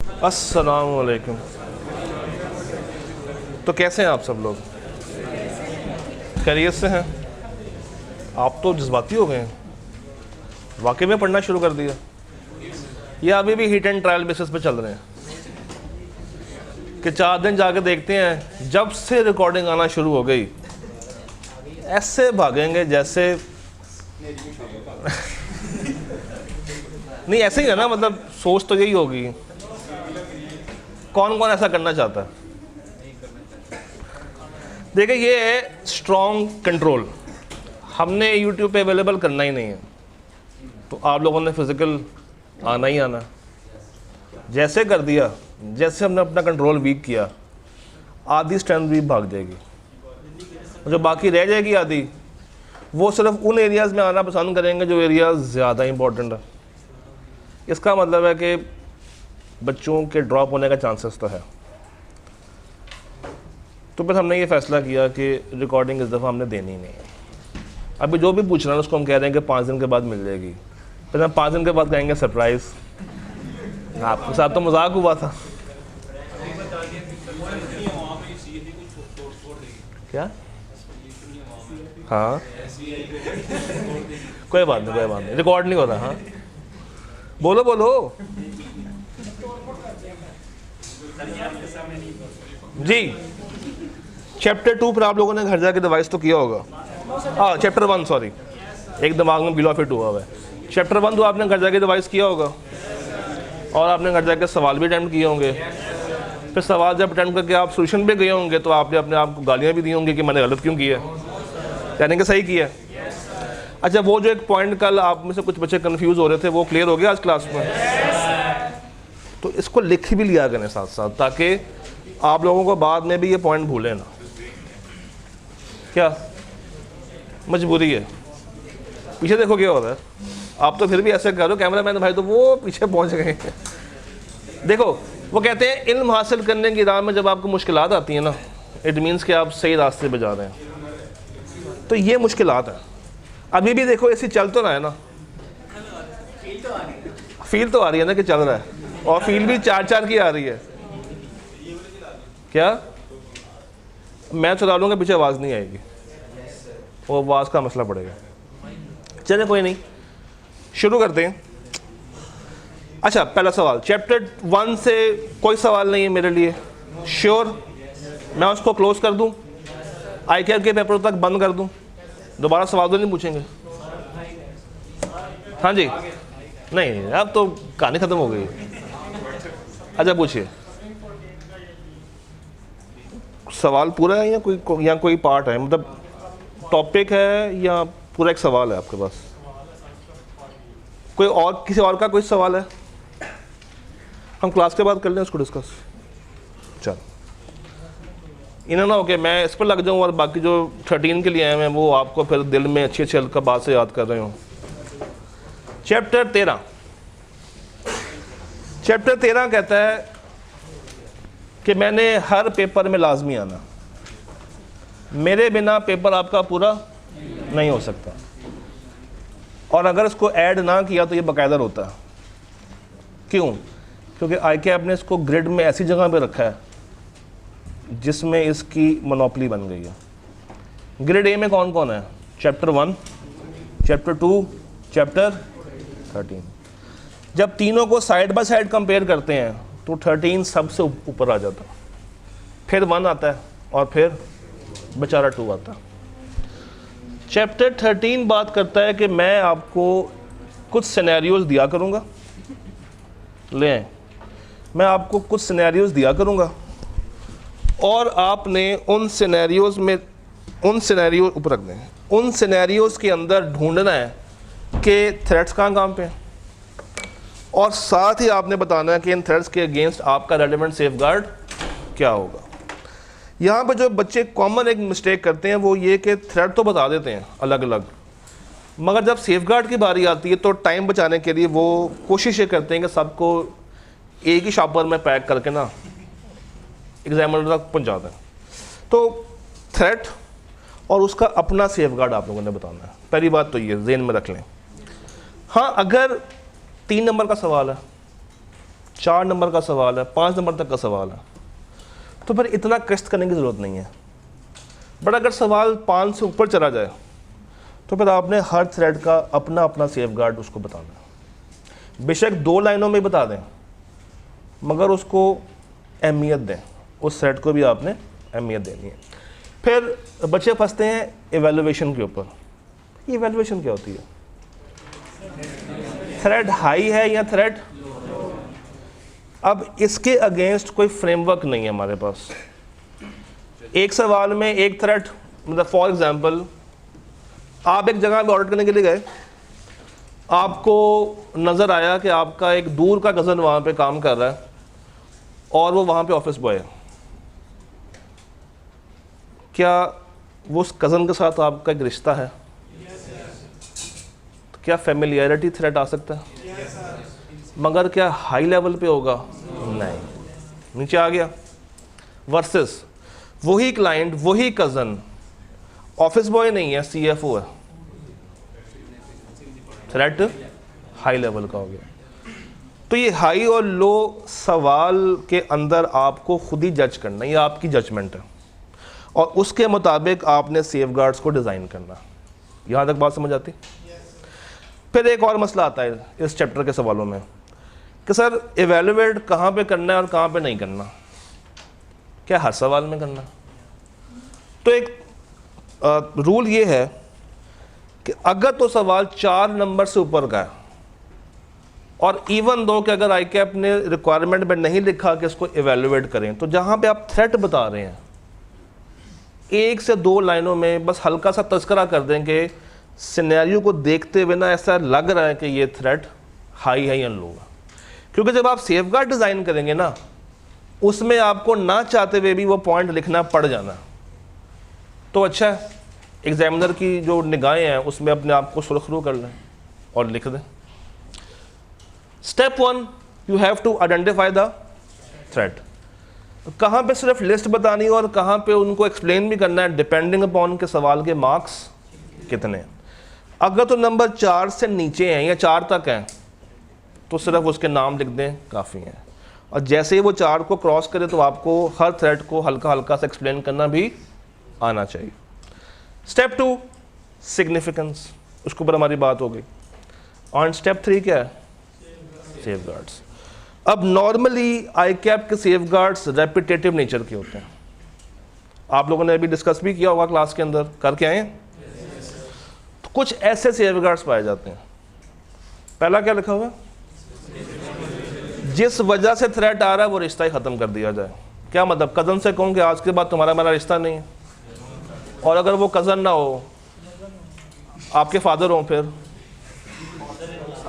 अस्सलाम वालेकुम। तो कैसे हैं आप सब लोग? खैरियत से हैं? आप तो जज्बाती हो गए हैं, वाकई में पढ़ना शुरू कर दिया या अभी भी हिट एंड ट्रायल बेसिस पे चल रहे हैं कि 4 दिन जाके देखते हैं? जब से रिकॉर्डिंग आना शुरू हो गई ऐसे भागेंगे जैसे नहीं, ऐसे ही है ना, मतलब सोच तो यही होगी। कौन कौन ऐसा करना चाहता है? देखिए, ये है स्ट्रॉन्ग कंट्रोल। हमने यूट्यूब पे अवेलेबल करना ही नहीं है, तो आप लोगों ने फिजिकल आना ही आना। जैसे कर दिया, जैसे हमने अपना कंट्रोल वीक किया, आधी स्ट्रेंथ भी भाग जाएगी। जो बाकी रह जाएगी आधी, वो सिर्फ उन एरियाज़ में आना पसंद करेंगे जो एरियाज़ ज़्यादा इंपॉर्टेंट है। इसका मतलब है कि बच्चों के ड्रॉप होने का चांसेस तो है। तो फिर हमने ये फ़ैसला किया कि रिकॉर्डिंग इस दफ़ा हमने देनी ही नहीं है। अभी जो भी पूछ रहा है उसको हम कह रहे हैं कि 5 दिन के बाद मिल जाएगी। फिर हम 5 दिन के बाद कहेंगे सरप्राइज़। आपके साथ तो मजाक हुआ था। क्या? हाँ, कोई बात नहीं, कोई बात नहीं, रिकॉर्ड नहीं हो रहा। हाँ, बोलो बोलो जी। चैप्टर 2 पर आप लोगों ने घर जाके डिवाइस तो किया होगा। हाँ, चैप्टर 1, सॉरी, एक दिमाग में बिलो फिट हुआ है। चैप्टर 1 तो आपने घर जाके डिवाइस किया होगा और आपने घर जाके सवाल भी अटैम्प्ट किए होंगे। फिर सवाल जब अटैम्प्ट करके आप सोल्यूशन पे गए होंगे तो आपने अपने आप को गालियाँ भी दी होंगी कि मैंने गलत क्यों किया, यानी कि सही किया। अच्छा, वो जो एक पॉइंट कल आप में से कुछ बच्चे कंफ्यूज हो रहे थे, वो क्लियर हो गया आज क्लास में? तो इसको लिख भी लिया करें साथ साथ, ताकि आप लोगों को बाद में भी ये पॉइंट भूलें ना। क्या मजबूरी है? पीछे देखो क्या हो रहा है। आप तो फिर भी ऐसे करो, कैमरा मैन भाई तो वो पीछे पहुंच गए हैं। देखो, वो कहते हैं इल्म हासिल करने की राह में जब आपको मुश्किलात आती हैं ना, इट मीन्स कि आप सही रास्ते पे जा रहे हैं। तो ये मुश्किलात है। अभी भी देखो ऐसी चल तो रहा है ना, फील तो आ रही है ना कि चल रहा है, और फील भी 4-4 की आ रही है। क्या मैं चला लूँगा, पीछे आवाज़ नहीं आएगी, वो आवाज़ का मसला पड़ेगा। चले कोई नहीं, शुरू करते हैं। अच्छा, पहला सवाल चैप्टर 1 से कोई सवाल नहीं है मेरे लिए, श्योर? मैं उसको क्लोज कर दूं, ICAR के पेपर तक बंद कर दूं, दोबारा सवाल तो नहीं पूछेंगे? हाँ जी, नहीं, अब तो कहानी ख़त्म हो गई। अच्छा पूछिए, सवाल पूरा है या कोई पार्ट है, मतलब टॉपिक है या पूरा एक सवाल है आपके पास? कोई और, किसी और का कोई सवाल है? हम क्लास के बाद कर लें उसको डिस्कस। चल, इन्हें ना ओके मैं इस पर लग जाऊँ और बाकी जो 13 के लिए आए हैं वो आपको फिर दिल में अच्छी अच्छी हल्का बात से याद कर रहे हो। चैप्टर 13 कहता है कि मैंने हर पेपर में लाजमी आना, मेरे बिना पेपर आपका पूरा नहीं हो सकता, और अगर इसको ऐड ना किया तो ये बाकायदा होता है। क्यों? क्योंकि ICAR ने इसको ग्रिड में ऐसी जगह पे रखा है जिसमें इसकी मोनोपोली बन गई है। ग्रिड ए में कौन कौन है? Chapter 1, chapter 2, chapter 13। जब तीनों को साइड बाय साइड कंपेयर करते हैं तो 13 सबसे ऊपर आ जाता है, फिर 1 आता है और फिर बेचारा 2 आता है। चैप्टर 13 बात करता है कि मैं आपको कुछ सिनेरियोज दिया करूँगा, मैं आपको कुछ सिनेरियोज दिया करूँगा और आपने उन सिनेरियोज में, उन सिनेरियो ऊपर रख दें, उन सिनेरियोज के अंदर ढूंढना है कि थ्रेट्स कहाँ पे हैं, और साथ ही आपने बताना है कि इन थ्रेट्स के अगेंस्ट आपका रेलेवेंट सेफगार्ड क्या होगा। यहाँ पे जो बच्चे कॉमन एक मिस्टेक करते हैं वो ये कि थ्रेट तो बता देते हैं अलग अलग, मगर जब सेफगार्ड की बारी आती है तो टाइम बचाने के लिए वो कोशिश ये करते हैं कि सबको एक ही शॉपर में पैक करके ना एग्जामिनर तक पहुँचा दें। तो थ्रेट और उसका अपना सेफगार्ड आप लोगों ने बताना है। पहली बात तो ये ज़हन में रख लें। हाँ, अगर 3 नंबर का सवाल है, 4 नंबर का सवाल है, 5 नंबर तक का सवाल है, तो फिर इतना कष्ट करने की ज़रूरत नहीं है। बट अगर सवाल 5 से ऊपर चला जाए तो फिर आपने हर थ्रेड का अपना अपना सेफ गार्ड उसको बताना है। बेशक 2 लाइनों में बता दें मगर उसको अहमियत दें, उस थ्रेड को भी आपने अहमियत देनी है। फिर बच्चे फंसते हैं एवेल्युएशन के ऊपर। एवेल्युएशन क्या होती है? थ्रेड हाई है या थ्रेड? अब इसके अगेंस्ट कोई फ्रेमवर्क नहीं है हमारे पास। एक सवाल में एक थ्रेड, मतलब फॉर एग्जांपल आप एक जगह पे ऑडिट करने के लिए गए, आपको नज़र आया कि आपका एक दूर का कज़न वहाँ पे काम कर रहा है और वो वहाँ पे ऑफिस बॉय है। क्या वो उस कज़न के साथ आपका एक रिश्ता है? तो क्या फैमिलियरिटी थ्रेट आ सकता है? मगर क्या हाई लेवल पे होगा? नहीं, नीचे आ गया। वर्सेस वही क्लाइंट, वही कज़न, ऑफिस बॉय नहीं है, CFO है, थ्रेट हाई लेवल का हो गया। तो ये हाई और लो सवाल के अंदर आपको खुद ही जज करना, ये आपकी जजमेंट है और उसके मुताबिक आपने सेफ गार्ड्स को डिज़ाइन करना। यहाँ तक बात समझ आती? फिर एक और मसला आता है इस चैप्टर के सवालों में कि सर एवेलुएट कहाँ पे करना है और कहाँ पे नहीं करना, क्या हर सवाल में करना? तो एक रूल ये है कि अगर तो सवाल 4 नंबर से ऊपर का है और इवन दो कि अगर ICAP ने रिक्वायरमेंट में नहीं लिखा कि इसको एवेलुएट करें, तो जहाँ पे आप थ्रेट बता रहे हैं 1 से 2 लाइनों में बस हल्का सा तस्करा कर दें कि सिनेरियो को देखते हुए ना ऐसा लग रहा है कि ये थ्रेट हाई है या लो है। क्योंकि जब आप सेफगार्ड डिज़ाइन करेंगे ना, उसमें आपको ना चाहते हुए भी वो पॉइंट लिखना पड़ जाना। तो अच्छा है एग्जामिनर की जो निगाहें हैं उसमें अपने आप को सुरखरू कर लें और लिख दें। Step 1, you have to identify the threat. कहाँ पे सिर्फ लिस्ट बतानी है और कहाँ पे उनको एक्सप्लेन भी करना है, डिपेंडिंग अपॉन के सवाल के मार्क्स कितने। अगर तो नंबर 4 से नीचे हैं या 4 तक हैं तो सिर्फ उसके नाम लिख दें, काफ़ी हैं। और जैसे ही वो 4 को क्रॉस करे तो आपको हर थ्रेड को हल्का हल्का सा एक्सप्लेन करना भी आना चाहिए। स्टेप 2, सिग्निफिकेंस, उसके ऊपर हमारी बात हो गई। और स्टेप 3 क्या है? सेफगार्ड्स। अब नॉर्मली ICAP के सेफगार्ड्स रेपिटेटिव नेचर के होते हैं। आप लोगों ने अभी डिस्कस भी किया होगा क्लास के अंदर, करके आए हैं। तो कुछ ऐसे सेफगार्ड्स पाए जाते हैं। पहला क्या लिखा हुआ है? जिस वजह से थ्रेट आ रहा है वो रिश्ता ही ख़त्म कर दिया जाए। क्या मतलब? कज़न से कहूँ कि आज के बाद तुम्हारा मेरा रिश्ता नहीं है, और अगर वो कज़न ना हो, आपके फादर हों, फिर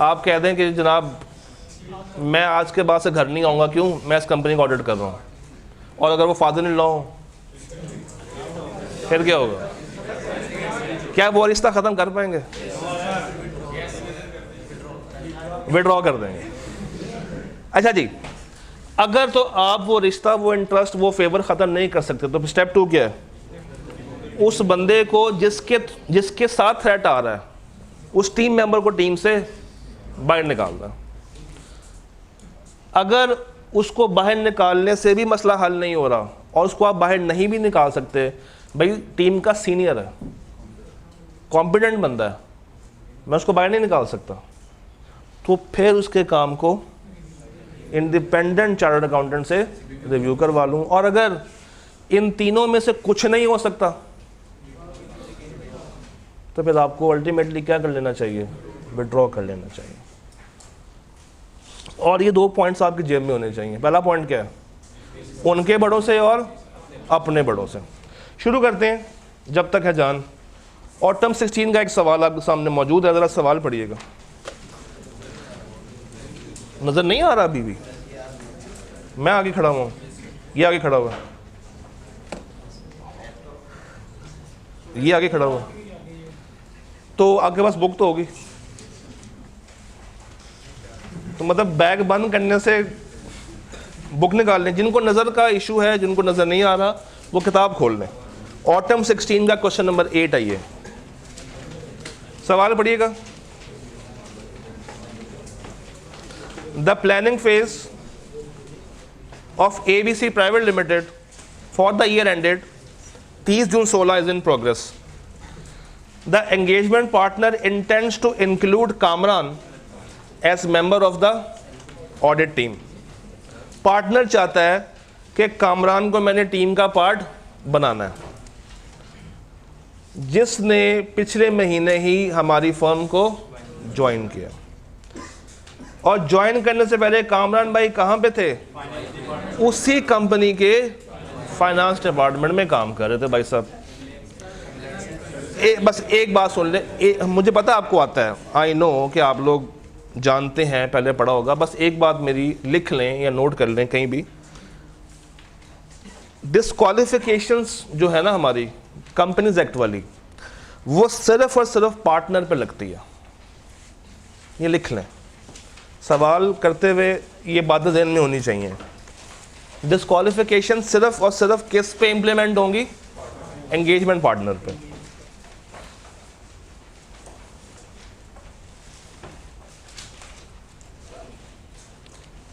आप कह दें कि जनाब मैं आज के बाद से घर नहीं आऊँगा, क्यों? मैं इस कंपनी को ऑडिट कर रहा हूँ। और अगर वो फादर इन लॉ हो, फिर क्या होगा? क्या वो रिश्ता ख़त्म कर पाएंगे? विड्रॉ कर देंगे। अच्छा जी, अगर तो आप वो रिश्ता, वो इंटरेस्ट, वो फेवर ख़त्म नहीं कर सकते, तो स्टेप 2 क्या है? उस बंदे को जिसके साथ थ्रेट आ रहा है, उस टीम मेंबर को टीम से बाहर निकालना। अगर उसको बाहर निकालने से भी मसला हल नहीं हो रहा और उसको आप बाहर नहीं भी निकाल सकते, भाई टीम का सीनियर है, कॉम्पिटेंट बंदा है, मैं उसको बाहर नहीं निकाल सकता, तो फिर उसके काम को इंडिपेंडेंट चार्टर्ड अकाउंटेंट से रिव्यू करवा लूँ। और अगर इन तीनों में से कुछ नहीं हो सकता तो फिर आपको अल्टीमेटली क्या कर लेना चाहिए? विड्रॉ कर लेना चाहिए। और ये 2 पॉइंट्स आपकी जेब में होने चाहिए। पहला पॉइंट क्या है? उनके बड़ों से और अपने बड़ों से। शुरू करते हैं, जब तक है जान। ऑटम 16 का एक सवाल आपके सामने मौजूद है, ज़रा सवाल पढ़िएगा। नज़र नहीं आ रहा अभी भी? मैं आगे खड़ा हुआ हूँ, ये आगे खड़ा हुआ, ये आगे खड़ा हुआ, तो आपके पास बुक तो होगी। तो मतलब बैग बंद करने से बुक निकाल लें। जिनको नज़र का इशू है, जिनको नज़र नहीं आ रहा, वो किताब खोल लें। ऑटम 16 का क्वेश्चन नंबर 8 आइए, सवाल पढ़िएगा। The planning phase of ABC Private Limited for the year ended 30 June 16 is in progress. The engagement partner intends to include Kamran as member of the audit team. Partner चाहता है कि कामरान को मैंने team का part बनाना है, जिसने पिछले महीने ही हमारी फर्म को ज्वाइन किया। और ज्वाइन करने से पहले कामरान भाई कहाँ पे थे? उसी कंपनी के फाइनेंस डिपार्टमेंट में काम कर रहे थे भाई साहब। बस एक बात सुन ले, मुझे पता आपको आता है, आई नो कि आप लोग जानते हैं, पहले पढ़ा होगा, बस एक बात मेरी लिख लें या नोट कर लें कहीं भी। डिस्क्वालिफिकेशंस जो है ना हमारी कंपनीज एक्ट वाली, वो सिर्फ और सिर्फ पार्टनर पे लगती है, ये लिख लें। सवाल करते हुए ये बातें ध्यान में होनी चाहिए। डिस्क्वालिफिकेशन सिर्फ और सिर्फ किस पे इंप्लीमेंट होंगी? एंगेजमेंट पार्टनर पे।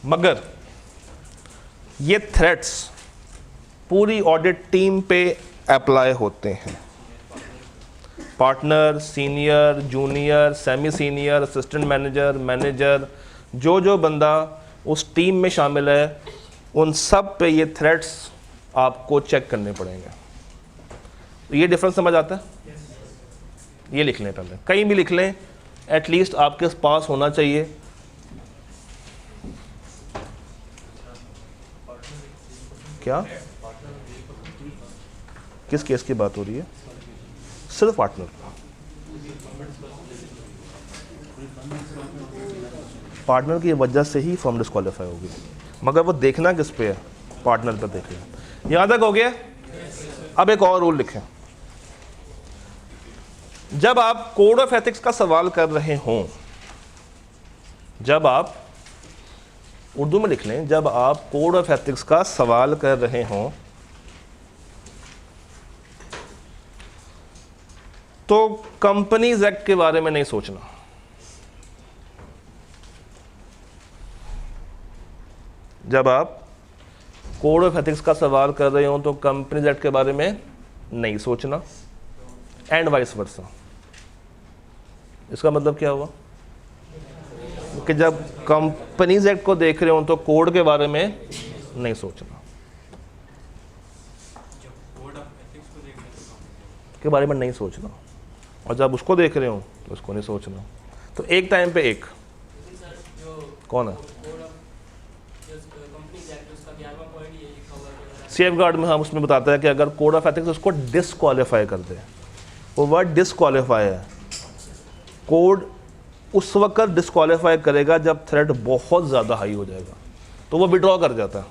मगर ये थ्रेट्स पूरी ऑडिट टीम पे अप्लाई होते हैं। Partner, senior, junior, semi senior, assistant manager, manager, जो बंदा उस टीम में शामिल है, उन सब पे ये थ्रेट्स आपको चेक करने पड़ेंगे। तो ये डिफरेंस समझ आता है? ये लिख लें, पहले कहीं भी लिख लें, एटलीस्ट आपके पास होना चाहिए। क्या किस केस की बात हो रही है? सिर्फ पार्टनर। पार्टनर की वजह से ही फर्म डिस्क्वालीफाई होगी, मगर वो देखना किस पे है? पार्टनर पे देखना। यहां तक हो गया? अब एक और रूल लिखें। जब आप कोड ऑफ एथिक्स का सवाल कर रहे हों, जब आप उर्दू में लिख लें, जब आप कोड ऑफ एथिक्स का सवाल कर रहे हों, तो कंपनीज एक्ट के बारे में नहीं सोचना। जब आप कोड ऑफ एथिक्स का सवाल कर रहे हो तो कंपनीज एक्ट के बारे में नहीं सोचना, एंड वाइस वर्सा। इसका मतलब क्या हुआ कि जब कंपनीज एक्ट को देख रहे हो तो कोड के बारे में नहीं सोचना, के बारे में नहीं सोचना, और जब उसको देख रहे हो तो उसको नहीं सोचना। तो एक टाइम पे एक कौन है? सेफगार्ड में हम उसमें बताता है कि अगर कोड ऑफ एथिक्स उसको डिस्क्वालीफाई कर दे, वो वर्ड डिस्क्वालीफाई है, कोड उस वक्त डिस्क्वालीफाई करेगा जब थ्रेट बहुत ज़्यादा हाई हो जाएगा, तो वो विड्रॉ कर जाता है।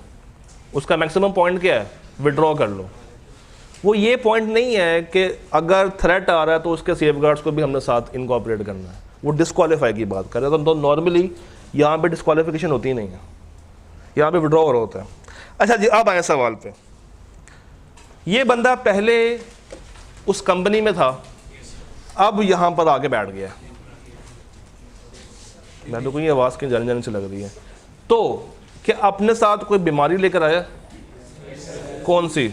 उसका मैक्सिमम पॉइंट क्या है? विड्रॉ कर लो। वो ये पॉइंट नहीं है कि अगर थ्रेट आ रहा है तो उसके सेफगार्ड्स को भी हमने साथ इनकॉर्पोरेट करना है, वो डिस्क्वालीफाई की बात कर रहे हैं। तो नॉर्मली यहाँ पे डिस्क्वालीफिकेशन होती ही नहीं है, यहाँ पे विड्रॉ हो रहा होता है। अच्छा जी, अब आए सवाल पे। ये बंदा पहले उस कंपनी में था, अब यहाँ पर आके बैठ गया। मैं तो कोई आवाज़ की जाने से लग रही है। तो क्या अपने साथ कोई बीमारी लेकर आया? कौन सी?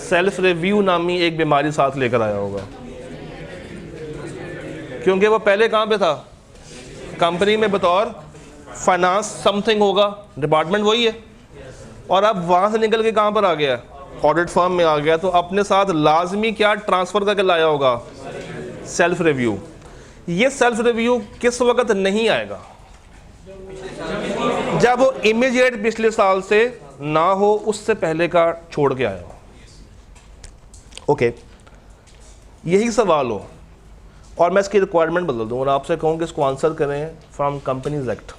सेल्फ रिव्यू नामी एक बीमारी साथ लेकर आया होगा, क्योंकि वो पहले कहाँ पे था? कंपनी में बतौर फाइनेंस समथिंग होगा, डिपार्टमेंट वही है, और अब वहाँ से निकल के कहाँ पर आ गया? ऑडिट फर्म में आ गया। तो अपने साथ लाजमी क्या ट्रांसफ़र करके लाया होगा? Self review. ये सेल्फ रिव्यू किस वक्त नहीं आएगा? जब वो इमीडिएट पिछले साल से ना हो, उससे पहले का छोड़ के आया हो। ओके, यही सवाल हो और मैं इसकी रिक्वायरमेंट बदल दूँ और आपसे कहूँ कि इसको आंसर करें फ्रॉम कंपनीज एक्ट।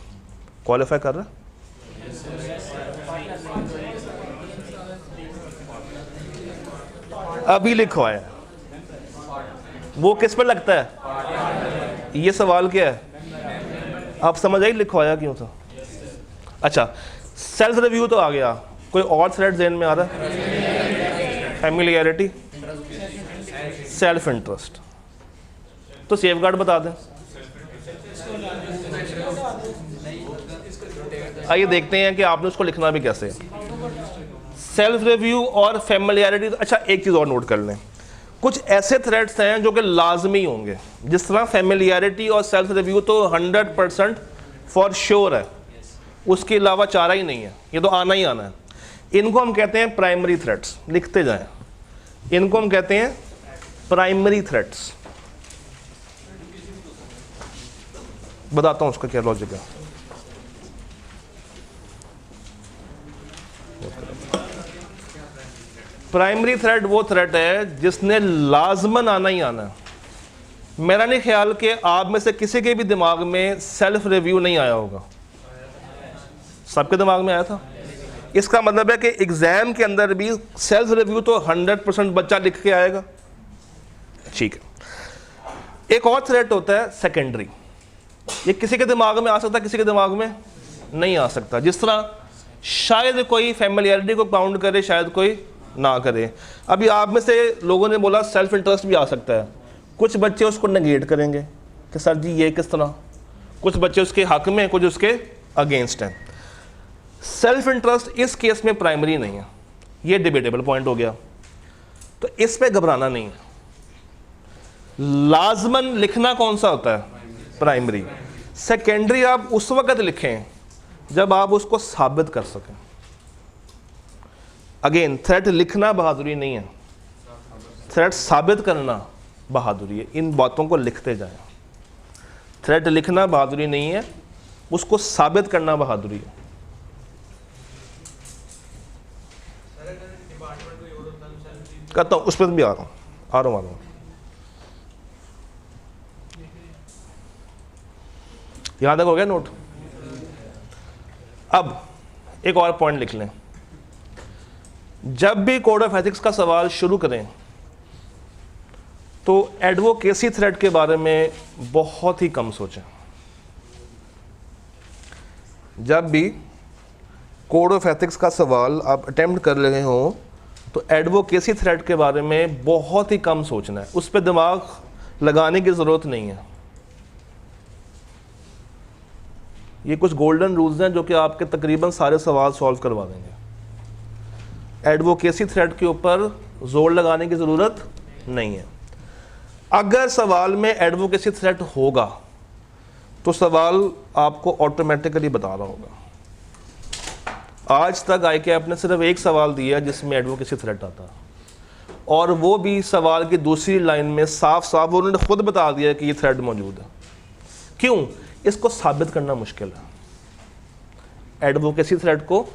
क्वालिफाई कर रहा है? अभी लिखवाए है, वो किस पर लगता है? ये सवाल क्या है? आप समझ आई लिखवाया क्यों था? अच्छा, सेल्फ रिव्यू तो आ गया, कोई और थ्रेड ज़हन में आ रहा है? Familiarity, self interest. तो सेफगार्ड बता दें। आइए देखते हैं कि आपने उसको लिखना भी कैसे है। सेल्फ रिव्यू और फैमिलियरिटी। अच्छा, एक चीज़ और नोट कर लें, कुछ ऐसे थ्रेड्स हैं जो कि लाजमी होंगे, जिस तरह फैमिलियरिटी और सेल्फ रिव्यू तो 100% फॉर श्योर है, उसके अलावा चारा ही नहीं है, ये तो आना ही आना है। इनको हम कहते हैं प्राइमरी थ्रेड्स, लिखते जाएं, इनको हम कहते हैं प्राइमरी थ्रेड्स। बताता हूं उसका क्या लॉजिक है। प्राइमरी थ्रेड वो थ्रेड है जिसने लाजमन आना ही आना है। मेरा नहीं ख्याल कि आप में से किसी के भी दिमाग में सेल्फ रिव्यू नहीं आया होगा, सबके दिमाग में आया था। इसका मतलब है कि एग्जाम के अंदर भी सेल्फ रिव्यू तो 100% बच्चा लिख के आएगा, ठीक है। एक और थ्रेड होता है सेकेंडरी, ये किसी के दिमाग में आ सकता है, किसी के दिमाग में नहीं आ सकता। जिस तरह शायद कोई फैमिलियरिटी को काउंट करे, शायद कोई ना करे। अभी आप में से लोगों ने बोला सेल्फ इंटरेस्ट भी आ सकता है, कुछ बच्चे उसको नेगेट करेंगे कि सर जी ये किस तरह, कुछ बच्चे उसके हक में, कुछ उसके अगेंस्ट हैं। सेल्फ इंटरेस्ट इस केस में प्राइमरी नहीं है, ये डिबेटेबल पॉइंट हो गया, तो इस पे घबराना नहीं है। लाजमन लिखना कौन सा होता है? प्राइमरी। सेकेंडरी आप उस वक्त लिखें जब आप उसको साबित कर सकें। अगेन, थ्रेड लिखना बहादुरी नहीं है, थ्रेड साबित करना बहादुरी है। इन बातों को लिखते जाएं। थ्रेड लिखना बहादुरी नहीं है, उसको साबित करना बहादुरी है। कहता हूं उस पर भी आ रहा हूं। यहां तक हो गया नोट। अब एक और पॉइंट लिख लें, जब भी कोड ऑफ एथिक्स का सवाल शुरू करें तो एडवोकेसी थ्रेड के बारे में बहुत ही कम सोचें। जब भी कोड ऑफ एथिक्स का सवाल आप अटेम्प्ट कर रहे हो तो एडवोकेसी थ्रेड के बारे में बहुत ही कम सोचना है, उस पर दिमाग लगाने की ज़रूरत नहीं है। ये कुछ गोल्डन रूल्स हैं जो कि आपके तकरीबन सारे सवाल सॉल्व करवा देंगे। एडवोकेसी थ्रेड के ऊपर जोर लगाने की ज़रूरत नहीं है। अगर सवाल में एडवोकेसी थ्रेड होगा तो सवाल आपको ऑटोमेटिकली बता रहा होगा। आज तक ICAP ने सिर्फ एक सवाल दिया जिसमें एडवोकेसी थ्रेड आता, और वो भी सवाल की दूसरी लाइन में साफ साफ उन्होंने खुद बता दिया कि ये थ्रेड मौजूद है। क्यों? इसको साबित करना मुश्किल है। एडवोकेसी थ्रेड को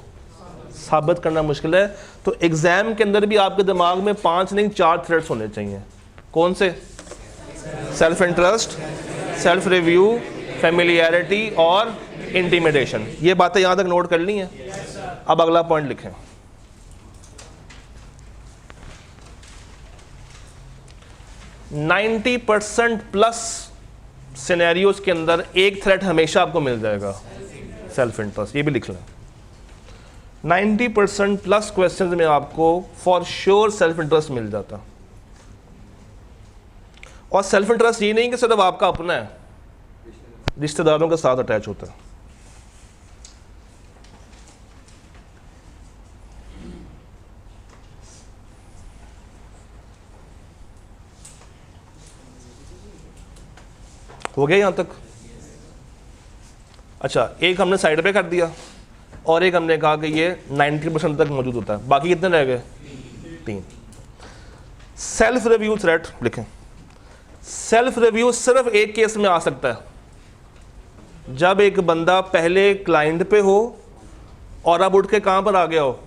साबित करना मुश्किल है, तो एग्जाम के अंदर भी आपके दिमाग में 5 नहीं 4 थ्रेड्स होने चाहिए। कौन से? Self interest, self review, familiarity और इंटिमिडेशन। ये बातें यहां तक नोट कर ली हैं। अब अगला पॉइंट लिखें। %90+ सिनेरियोज के अंदर एक थ्रेड हमेशा आपको मिल जाएगा, सेल्फ इंटरेस्ट। ये भी लिख लें। 90%+ क्वेश्चंस में आपको फॉर श्योर सेल्फ इंटरेस्ट मिल जाता। और सेल्फ इंटरेस्ट ये नहीं कि सिर्फ आपका अपना है, रिश्तेदारों के साथ अटैच होता है। हो गया यहां तक? अच्छा, एक हमने साइड पे कर दिया और एक हमने कहा कि ये 90% तक मौजूद होता है। बाकी कितने रह गए? 3। सेल्फ रिव्यू थ्रेड लिखें। सेल्फ रिव्यू सिर्फ एक केस में आ सकता है, जब एक बंदा पहले क्लाइंट पे हो और अब उठ के कहां पर आ गया हो,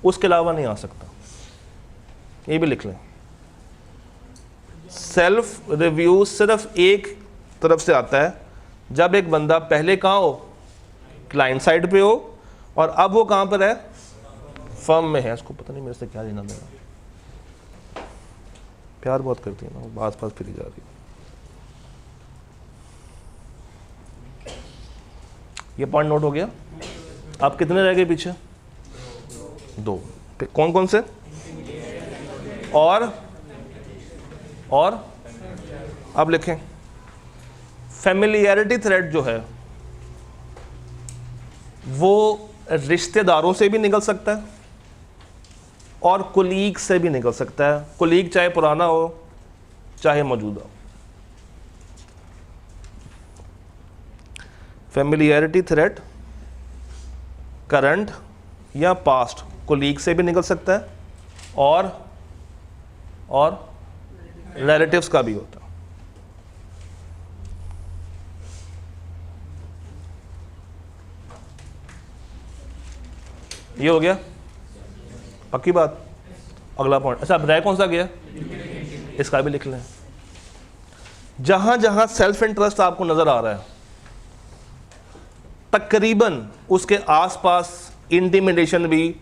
उसके अलावा नहीं आ सकता। ये भी लिख लें। सेल्फ रिव्यू सिर्फ एक तरफ से आता है, जब एक बंदा पहले कहां हो, क्लाइंट साइड पे हो, और अब वो कहां पर है, फर्म में है। इसको पता नहीं मेरे से क्या लेना देना, प्यार बहुत करती है ना, वो आस पास फिरी जा रही है। ये पॉइंट नोट हो गया। अब कितने रह गए पीछे? 2। कौन कौन से? और अब लिखें। फैमिलियरिटी थ्रेड जो है वो रिश्तेदारों से भी निकल सकता है और कुलीग से भी निकल सकता है। कुलीग चाहे पुराना हो चाहे मौजूदा। फेमिलियरिटी थ्रेट करंट या पास्ट, कुलीग से भी निकल सकता है और रिलेटिव्स का भी होता है। ये हो गया, पक्की बात। अगला पॉइंट, अच्छा अब रह कौन सा गया, इसका भी लिख लें। जहां जहां सेल्फ इंटरेस्ट आपको नजर आ रहा है तकरीबन उसके आसपास इंटिमिडेशन भी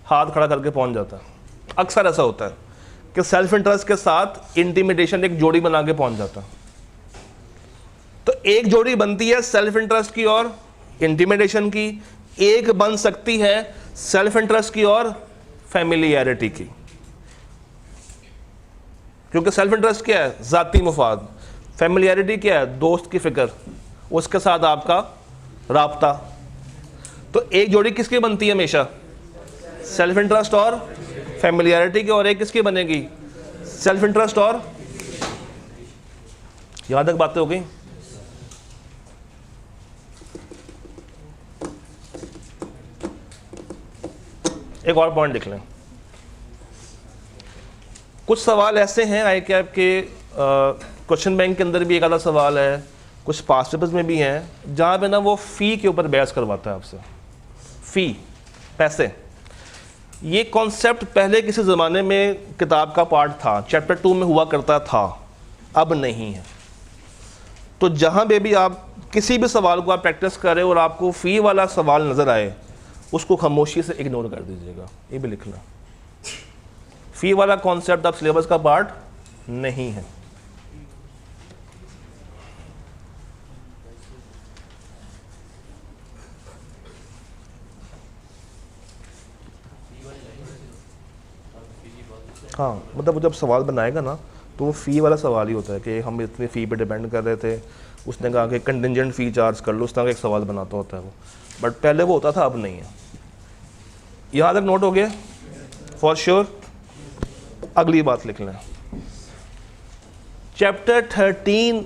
हाथ खड़ा करके पहुंच जाता है। अक्सर ऐसा होता है कि सेल्फ इंटरेस्ट के साथ इंटिमिडेशन एक जोड़ी बना के पहुंच जाता है। तो एक जोड़ी बनती है सेल्फ इंटरेस्ट की और इंटिमिडेशन की, एक बन सकती है सेल्फ इंटरेस्ट की और फैमिलियरिटी की। क्योंकि सेल्फ इंटरेस्ट क्या है, जाती मुफाद। फैमिलियरिटी क्या है, दोस्त की फिक्र, उसके साथ आपका राब्ता। तो एक जोड़ी किसकी बनती है हमेशा, सेल्फ इंटरेस्ट और फैमिलियरिटी की, और एक किसकी बनेगी, सेल्फ इंटरेस्ट और, यहां तक बातें हो गई। एक और पॉइंट लिख लें। कुछ सवाल ऐसे हैं आई कैप के, क्वेश्चन बैंक के अंदर भी एक आधा सवाल है, कुछ पास्ट पेपर्स में भी हैं, जहाँ पे ना वो फ़ी के ऊपर बहस करवाता है आपसे। फ़ी, पैसे, ये कॉन्सेप्ट पहले किसी ज़माने में किताब का पार्ट था, चैप्टर 2 में हुआ करता था, अब नहीं है। तो जहाँ पे भी आप किसी भी सवाल को आप प्रैक्टिस करें और आपको फ़ी वाला सवाल नज़र आए, उसको खामोशी से इग्नोर कर दीजिएगा। ये भी लिखना, फ़ी वाला कॉन्सेप्ट अब सिलेबस का पार्ट नहीं है। हाँ, मतलब वो जब सवाल बनाएगा ना तो वो फ़ी वाला सवाल ही होता है कि हम इतनी फ़ी पे डिपेंड कर रहे थे, उसने कहा कि कंटिजेंट फ़ी चार्ज कर लो, उस तरह का एक सवाल बनाता होता है वो। बट पहले वो होता था, अब नहीं है। यहाँ तक नोट हो गया फॉर श्योर। अगली बात लिख लें, चैप्टर 13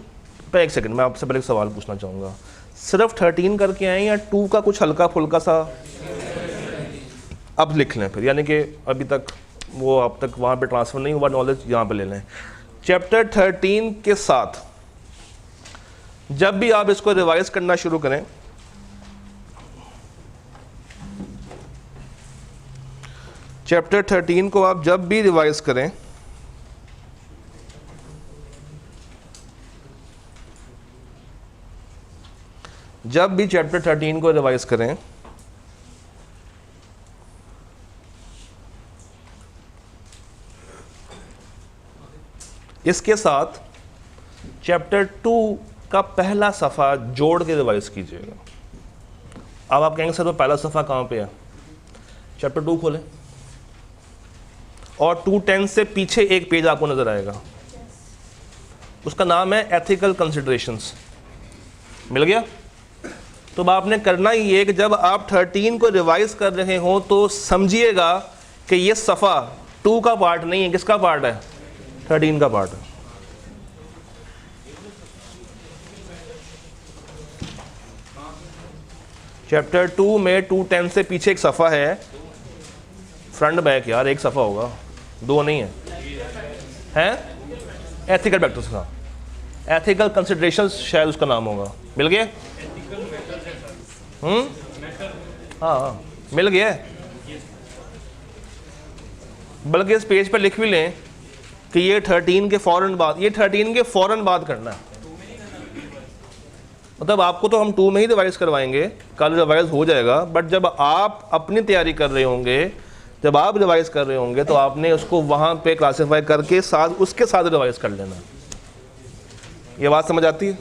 पे। एक सेकंड, मैं आपसे पहले एक सवाल पूछना चाहूँगा, सिर्फ 13 करके आए या 2 का कुछ हल्का फुल्का सा अब लिख लें फिर, यानी कि अभी तक वो अब तक वहाँ पे ट्रांसफ़र नहीं हुआ नॉलेज, यहाँ पे ले लें। चैप्टर 13 के साथ जब भी आप इसको रिवाइज करना शुरू करें, चैप्टर 13 को आप जब भी रिवाइज करें, जब भी चैप्टर 13 को रिवाइज करें, इसके साथ चैप्टर 2 का पहला सफ़ा जोड़ के रिवाइज कीजिएगा। अब आप कहेंगे सर वो पहला सफ़ा कहाँ पे है, चैप्टर 2 खोलें और 210 से पीछे एक पेज आपको नज़र आएगा, उसका नाम है एथिकल कंसिडरेशंस। मिल गया? तो अब आपने करना ही है कि जब आप 13 को रिवाइज कर रहे हो तो समझिएगा कि ये सफ़ा 2 का पार्ट नहीं है, किसका पार्ट है, 13 का पार्ट है। चैप्टर 2 में 210 से पीछे एक सफ़ा है, फ्रंट बैक यार एक सफ़ा होगा, 2 नहीं है, हैं? एथिकल प्रैक्टिस का, एथिकल कंसिडरेशंस शायद उसका नाम होगा। मिल गया? हाँ मिल गया। बल्कि इस पेज पर लिख भी लें कि ये 13 के फ़ौरन बाद, ये 13 के फ़ौरन बाद करना है। मतलब आपको तो हम 2 में ही रिवाइज करवाएंगे, कल रिवाइज हो जाएगा, बट जब आप अपनी तैयारी कर रहे होंगे, जब आप रिवाइज कर रहे होंगे तो आपने उसको वहाँ पे क्लासीफाई करके साथ उसके साथ रिवाइज कर लेना। ये बात समझ आती है?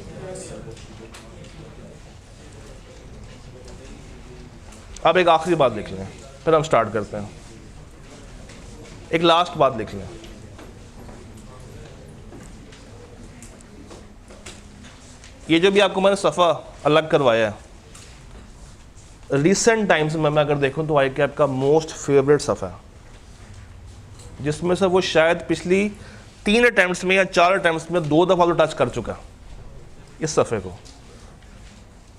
अब एक आखिरी बात लिख लें, फिर हम स्टार्ट करते हैं। एक लास्ट बात लिख लें, ये जो भी आपको मैंने सफ़ा अलग करवाया है, रिसेंट टाइम्स में मैं अगर देखूं तो आई कैप का मोस्ट फेवरेट सफ़ा है, जिसमें से वो शायद पिछली 3 अटैम्प्ट्स में या 4 अटैम्प्ट्स में 2 दफ़ा तो टच कर चुका है इस सफ़े को।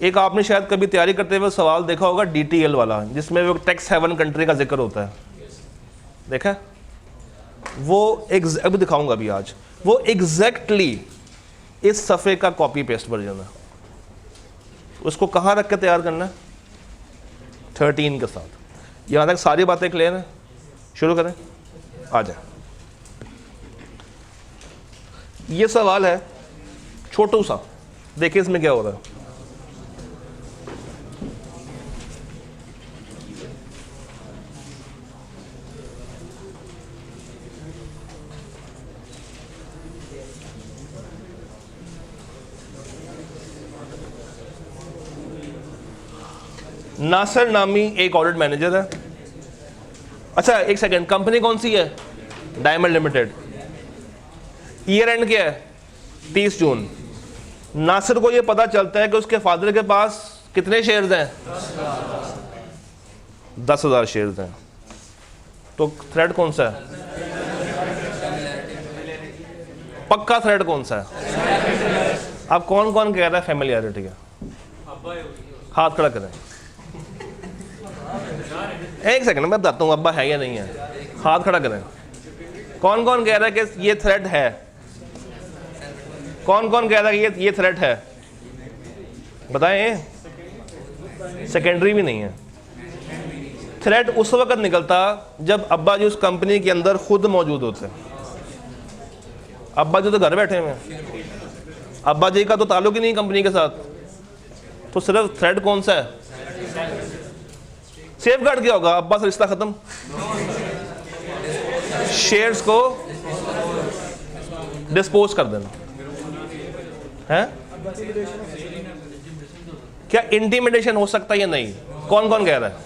एक आपने शायद कभी तैयारी करते हुए सवाल देखा होगा DTL वाला, जिसमें वो टैक्स हेवन कंट्री का जिक्र होता है, देखा? वो अभी दिखाऊंगा अभी आज, वो एग्जैक्टली इस सफ़े का कॉपी पेस्ट वर्जन है। उसको कहाँ रख के तैयार करना है? 13 के साथ। यहाँ तक सारी बातें क्लियर हैं? शुरू करें, आ जाए। ये सवाल है छोटू सा, देखिए इसमें क्या हो रहा है। नासिर नामी एक ऑडिट मैनेजर है। अच्छा एक सेकंड, कंपनी कौन सी है? Diamond limited. ईयर एंड क्या है? 30 जून। नासिर को ये पता चलता है कि उसके फादर के पास कितने शेयर्स हैं? 10,000 शेयर्स हैं। तो थ्रेड कौन सा है? पक्का थ्रेड कौन सा है? अब कौन कौन कह रहा है फैमिलियरिटी का? हाथ खड़ा करें। एक सेकंड मैं बताता हूँ अब्बा है या नहीं है। हाथ खड़ा करें। कौन कौन कह रहा है कि ये थ्रेड है? कौन कौन कह रहा है कि ये थ्रेड है? बताएं। सेकेंडरी भी नहीं है। थ्रेड उस वक्त निकलता जब अब्बा जी उस कंपनी के अंदर खुद मौजूद होते। अब्बा जी तो घर बैठे हुए हैं, अब्बा जी का तो ताल्लुक ही नहीं कंपनी के साथ, तो सिर्फ थ्रेड कौन सा है? सेफ गार्ड क्या होगा? अब्बा से रिश्ता खत्म, शेयर्स को डिस्पोज कर देना है। क्या इंटिमिडेशन हो सकता है या नहीं? कौन कौन कह रहा है?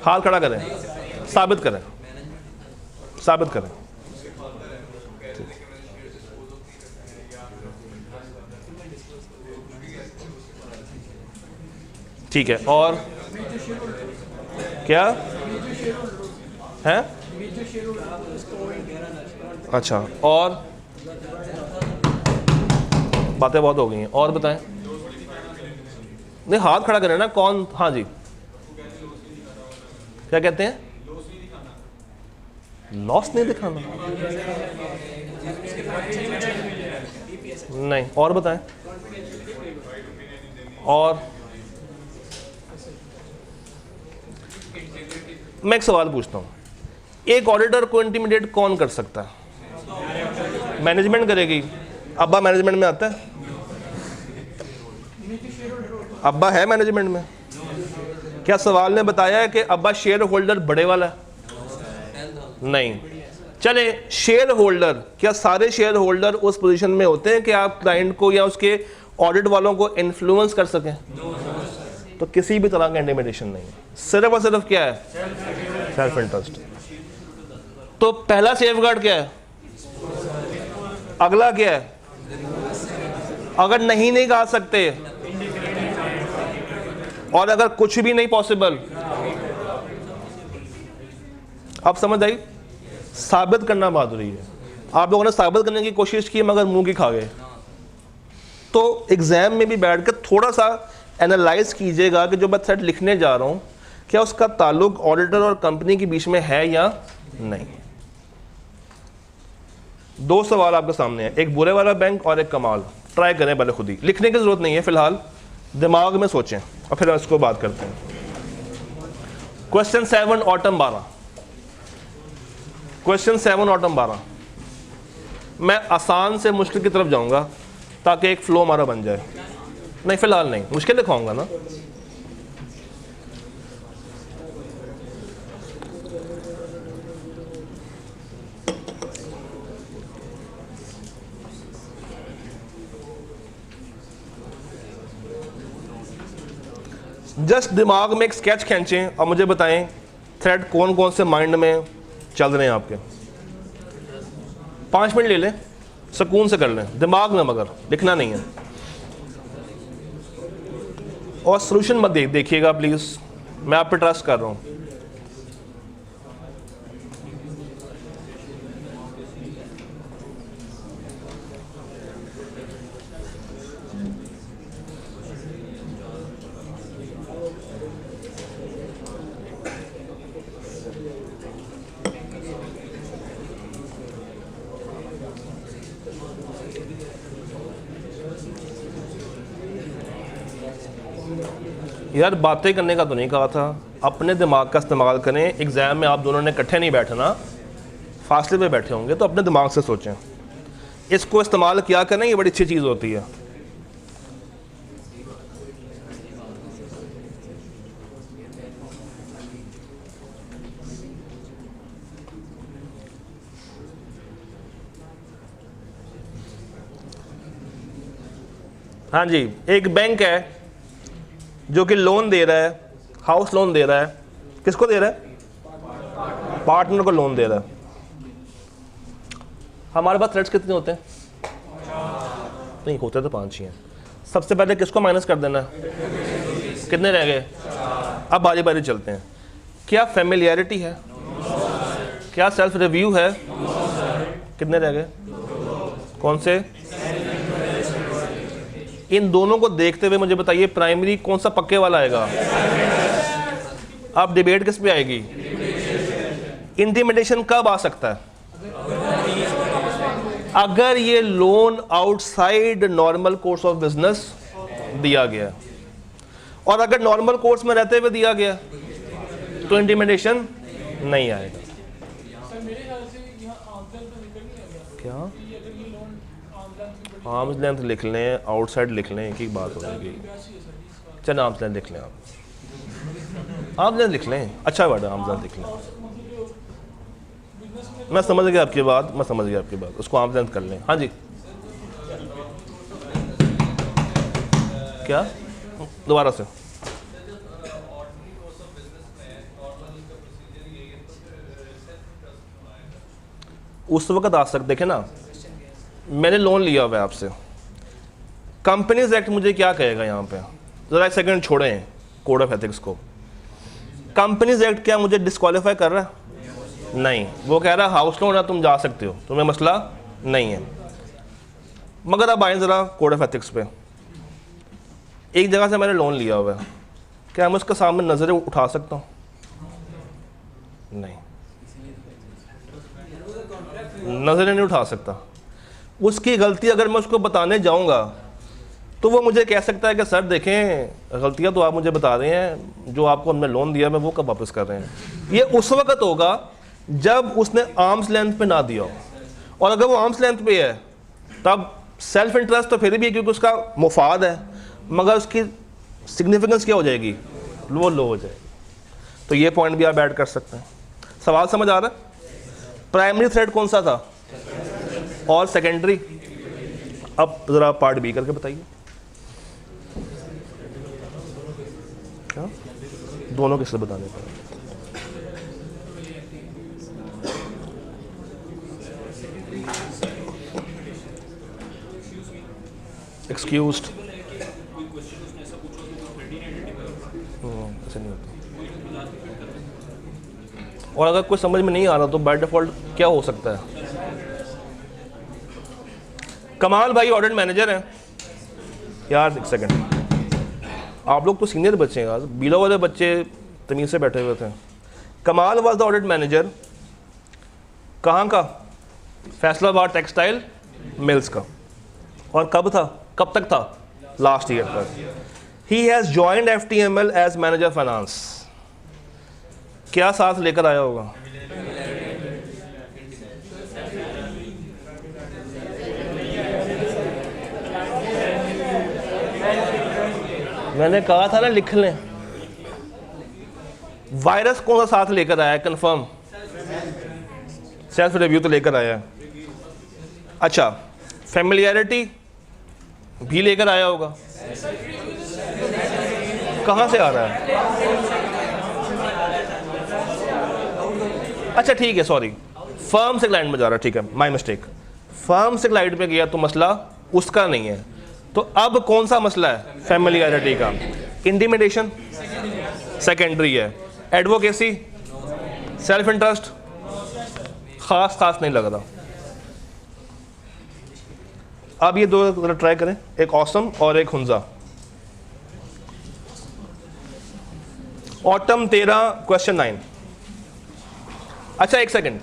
हाथ खड़ा करें, साबित करें, साबित करें। ठीक है, और क्या है? अच्छा, और बातें बहुत हो गई हैं, और बताएं। नहीं हाथ खड़ा करें ना। कौन? हाँ जी, क्या कहते हैं? लॉस नहीं दिखाना। नहीं, और बताएं। और मैं एक सवाल पूछता हूं, एक ऑडिटर को इंटिमिडेट कौन कर सकता है? मैनेजमेंट करेगी। अब्बा मैनेजमेंट में आता है? अब्बा है मैनेजमेंट में? क्या सवाल ने बताया है कि अब्बा शेयर होल्डर बड़े वाला है? नहीं। चले शेयर होल्डर, क्या सारे शेयर होल्डर उस पोजीशन में होते हैं कि आप क्लाइंट को या उसके ऑडिट वालों को इन्फ्लुएंस कर सकें? तो किसी भी तरह का इंटिमिडेशन नहीं है, सिर्फ और सिर्फ क्या है? Self interest. तो पहला सेफगार्ड क्या है? अगला क्या है? अगर नहीं गा सकते और अगर कुछ भी नहीं पॉसिबल, अब समझ आई? साबित करना बहादुरी है। आप लोगों ने साबित करने की कोशिश की मगर मुंह की खा गए। तो एग्जाम में भी बैठ कर थोड़ा सा एनालाइज कीजिएगा कि जो मैं थ्रेड लिखने जा रहा हूं क्या उसका ताल्लुक ऑडिटर और कंपनी के बीच में है या नहीं। 2 सवाल आपके सामने हैं, एक बुरे वाला बैंक और एक कमाल। ट्राई करें पहले, खुद ही लिखने की जरूरत नहीं है, फिलहाल दिमाग में सोचें और फिर इसको बात करते हैं। Question 7 autumn 12। Question 7 autumn 12। मैं आसान से मुश्किल की तरफ जाऊंगा ताकि एक फ्लो हमारा बन जाए। नहीं फिलहाल नहीं, मुश्किल लिखाऊंगा ना। जस्ट दिमाग में एक स्केच खींचें और मुझे बताएं थ्रेड कौन कौन से माइंड में चल रहे हैं आपके। 5 मिनट ले लें, सुकून से कर लें, दिमाग में, मगर लिखना नहीं है। और सोल्यूशन मत देखिएगा प्लीज़, मैं आप पे ट्रस्ट कर रहा हूँ। यार बातें करने का तो नहीं कहा था, अपने दिमाग का इस्तेमाल करें। एग्ज़ाम में आप दोनों ने इकट्ठे नहीं बैठना, फासले पे बैठे होंगे, तो अपने दिमाग से सोचें, इसको इस्तेमाल किया करें, ये बड़ी अच्छी चीज़ होती है। हाँ जी, एक बैंक है जो कि लोन दे रहा है, हाउस लोन दे रहा है। किसको दे रहा है? पार्टनर को लोन दे रहा है। हमारे पास थ्रेड्स कितने होते हैं? नहीं होते तो 5 ही हैं। सबसे पहले किसको माइनस कर देना है? कितने रह गए? अब बारी बारी चलते हैं। क्या फेमिलियरिटी है? क्या सेल्फ रिव्यू है? कितने रह गए? कौन से? इन दोनों को देखते हुए मुझे बताइए प्राइमरी कौन सा पक्के वाला आएगा? अब डिबेट किस पे आएगी? इंटिमिडेशन कब आ सकता है? अगर ये loan outside normal course of business दिया गया, और अगर नॉर्मल कोर्स में रहते हुए दिया गया तो इंटिमिडेशन नहीं आएगा। क्या आर्म्स लेंथ लिख लें, आउटसाइड लिख लें, एक ही बात हो जाएगी। चल आर्म्स लेंथ लिख लें, आप आर्म्स लेंथ लिख लें, अच्छा वर्ड है, आर्म्स लेंथ लिख लें। मैं समझ गया आपकी बात, मैं समझ गया आपकी बात, उसको आर्म्स लेंथ कर लें। हाँ जी, क्या? दोबारा से। उस वक्त आ सकते, देखें ना, मैंने लोन लिया हुआ है आपसे, कंपनीज एक्ट मुझे क्या कहेगा यहाँ पे? ज़रा एक सेकंड छोड़ें कोड ऑफ एथिक्स को। कंपनीज एक्ट क्या मुझे डिस्क्वालीफाई कर रहा है? नहीं, वो कह रहा है हाउस लोन है, तुम जा सकते हो, तुम्हें मसला नहीं है। मगर अब आए ज़रा कोड ऑफ एथिक्स पे। एक जगह से मैंने लोन लिया हुआ है, क्या मैं उसके सामने नज़रें उठा सकता हूँ? नहीं, नज़रें नहीं उठा सकता। उसकी गलती अगर मैं उसको बताने जाऊंगा तो वो मुझे कह सकता है कि सर देखें, गलतियां तो आप मुझे बता रहे हैं, जो आपको हमने लोन दिया, मैं वो कब वापस कर रहे हैं। ये उस वक्त होगा जब उसने आर्म्स लेंथ पे ना दिया हो, और अगर वो आर्म्स लेंथ पे है तब सेल्फ इंटरेस्ट तो फिर भी है, क्योंकि उसका मुफाद है, मगर उसकी सिग्निफिकेंस क्या हो जाएगी? वो लो हो जाएगी। तो ये पॉइंट भी आप ऐड कर सकते हैं। सवाल समझ आ रहा है? प्राइमरी थ्रेड कौन सा था और सेकेंडरी? अब ज़रा पार्ट बी करके बताइए। क्या दोनों किससे बताने पर? एक्सक्यूज्ड, ऐसे नहीं होता। और अगर कोई समझ में नहीं आ रहा तो बाय डिफॉल्ट क्या हो सकता है? कमाल भाई ऑडिट मैनेजर हैं यार। एक सेकंड, आप लोग तो सीनियर बच्चे हैं यार, बिलो वाले बच्चे तमीज़ से बैठे हुए थे। कमाल वाज द ऑडिट मैनेजर कहाँ का? फैसलाबाद टेक्सटाइल मिल्स का। और कब था? कब तक था? लास्ट ईयर तक। He has joined FTML as manager finance. क्या साथ लेकर आया होगा? मैंने कहा था ना लिख लें। वायरस कौन सा साथ लेकर आया है? कंफर्म सेल्फ रिव्यू तो लेकर आया है। अच्छा, फेमिलियरिटी भी लेकर आया होगा। कहाँ से आ रहा है? अच्छा ठीक है, सॉरी, फर्म से क्लाइंट में जा रहा है, ठीक है, माय मिस्टेक। फर्म से क्लाइंट में गया तो मसला उसका नहीं है। तो अब कौन सा मसला है? फेमिलियरिटी का। इंटिमिडेशन सेकेंडरी है, एडवोकेसी सेल्फ इंटरेस्ट खास नहीं लग रहा। अब ये दो जरा ट्राई करें, एक ऑसम और एक हुंजा। Autumn 13 question 9। अच्छा एक सेकंड,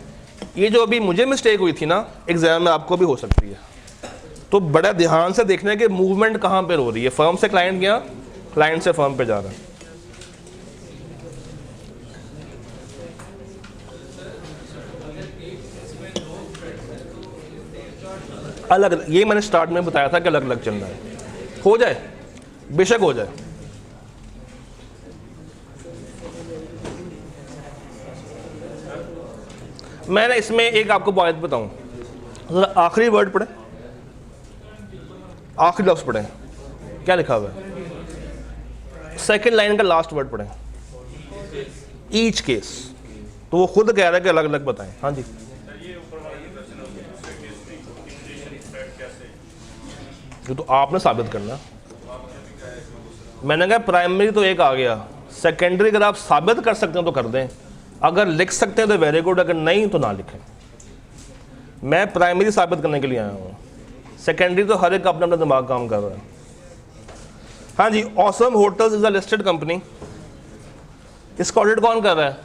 ये जो अभी मुझे मिस्टेक हुई थी ना एग्जाम में, आपको भी हो सकती है, तो बड़ा ध्यान से देखना है कि मूवमेंट कहाँ पर हो रही है। फर्म से क्लाइंट गया, क्लाइंट से फर्म पे जा रहा है। अलग, ये मैंने स्टार्ट में बताया था कि अलग अलग चल रहा है। हो जाए, बेशक हो जाए। मैंने इसमें एक आपको बात बताऊं, जरा आखिरी वर्ड पढ़े, आखिरी लफ्ज पढ़े, क्या लिखा हुआ है, सेकंड लाइन का लास्ट वर्ड पढ़े, ईच केस। तो वो खुद कह रहा है कि अलग अलग बताएं। हाँ जी, जो तो आपने साबित करना। मैंने कहा प्राइमरी तो एक आ गया, सेकेंडरी अगर आप साबित कर सकते हैं तो कर दें, अगर लिख सकते हैं तो वेरी गुड, अगर नहीं तो ना लिखें। मैं प्राइमरी साबित करने के लिए आया हूँ, सेकेंडरी तो हर एक अपना अपना दिमाग काम कर रहा है। हाँ जी, awesome hotels is a listed company. इसका ऑडिट कौन कर रहा है?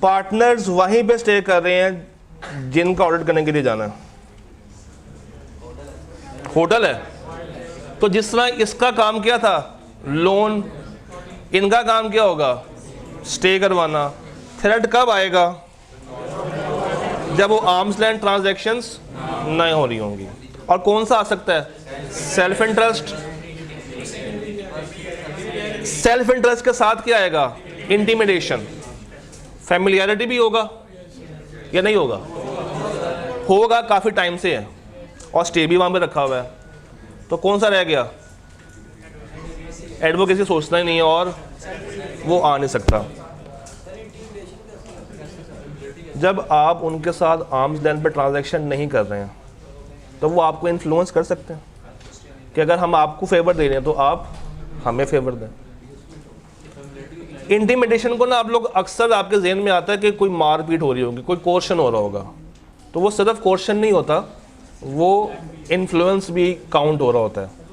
पार्टनर्स वहीं पे स्टे कर रहे हैं जिनका ऑडिट करने के लिए जाना है। होटल है, तो जिस तरह इसका काम किया था लोन, इनका काम क्या होगा? स्टे करवाना। थ्रेट कब आएगा? जब वो आर्म्स लेंथ ट्रांजैक्शंस नहीं हो रही होंगी। और कौन सा आ सकता है? Self interest. सेल्फ इंटरेस्ट के साथ क्या आएगा? इंटिमिडेशन। फैमिलियरिटी भी होगा या नहीं होगा? होगा, काफ़ी टाइम से है और स्टे भी वहाँ पे रखा हुआ है। तो कौन सा रह गया? एडवोकेसी सोचना ही नहीं है और वो आ नहीं सकता। जब आप उनके साथ आर्म्स लेंथ पे ट्रांजैक्शन नहीं कर रहे हैं तो वो आपको इन्फ्लुएंस कर सकते हैं कि अगर हम आपको फेवर दे रहे हैं तो आप हमें फेवर दें। इंटिमिडेशन को ना आप लोग अक्सर आपके जहन में आता है कि कोई मारपीट हो रही होगी, कोई कोर्शन हो रहा होगा, तो वो सिर्फ कोर्शन नहीं होता, वो इन्फ्लुएंस भी काउंट हो रहा होता है।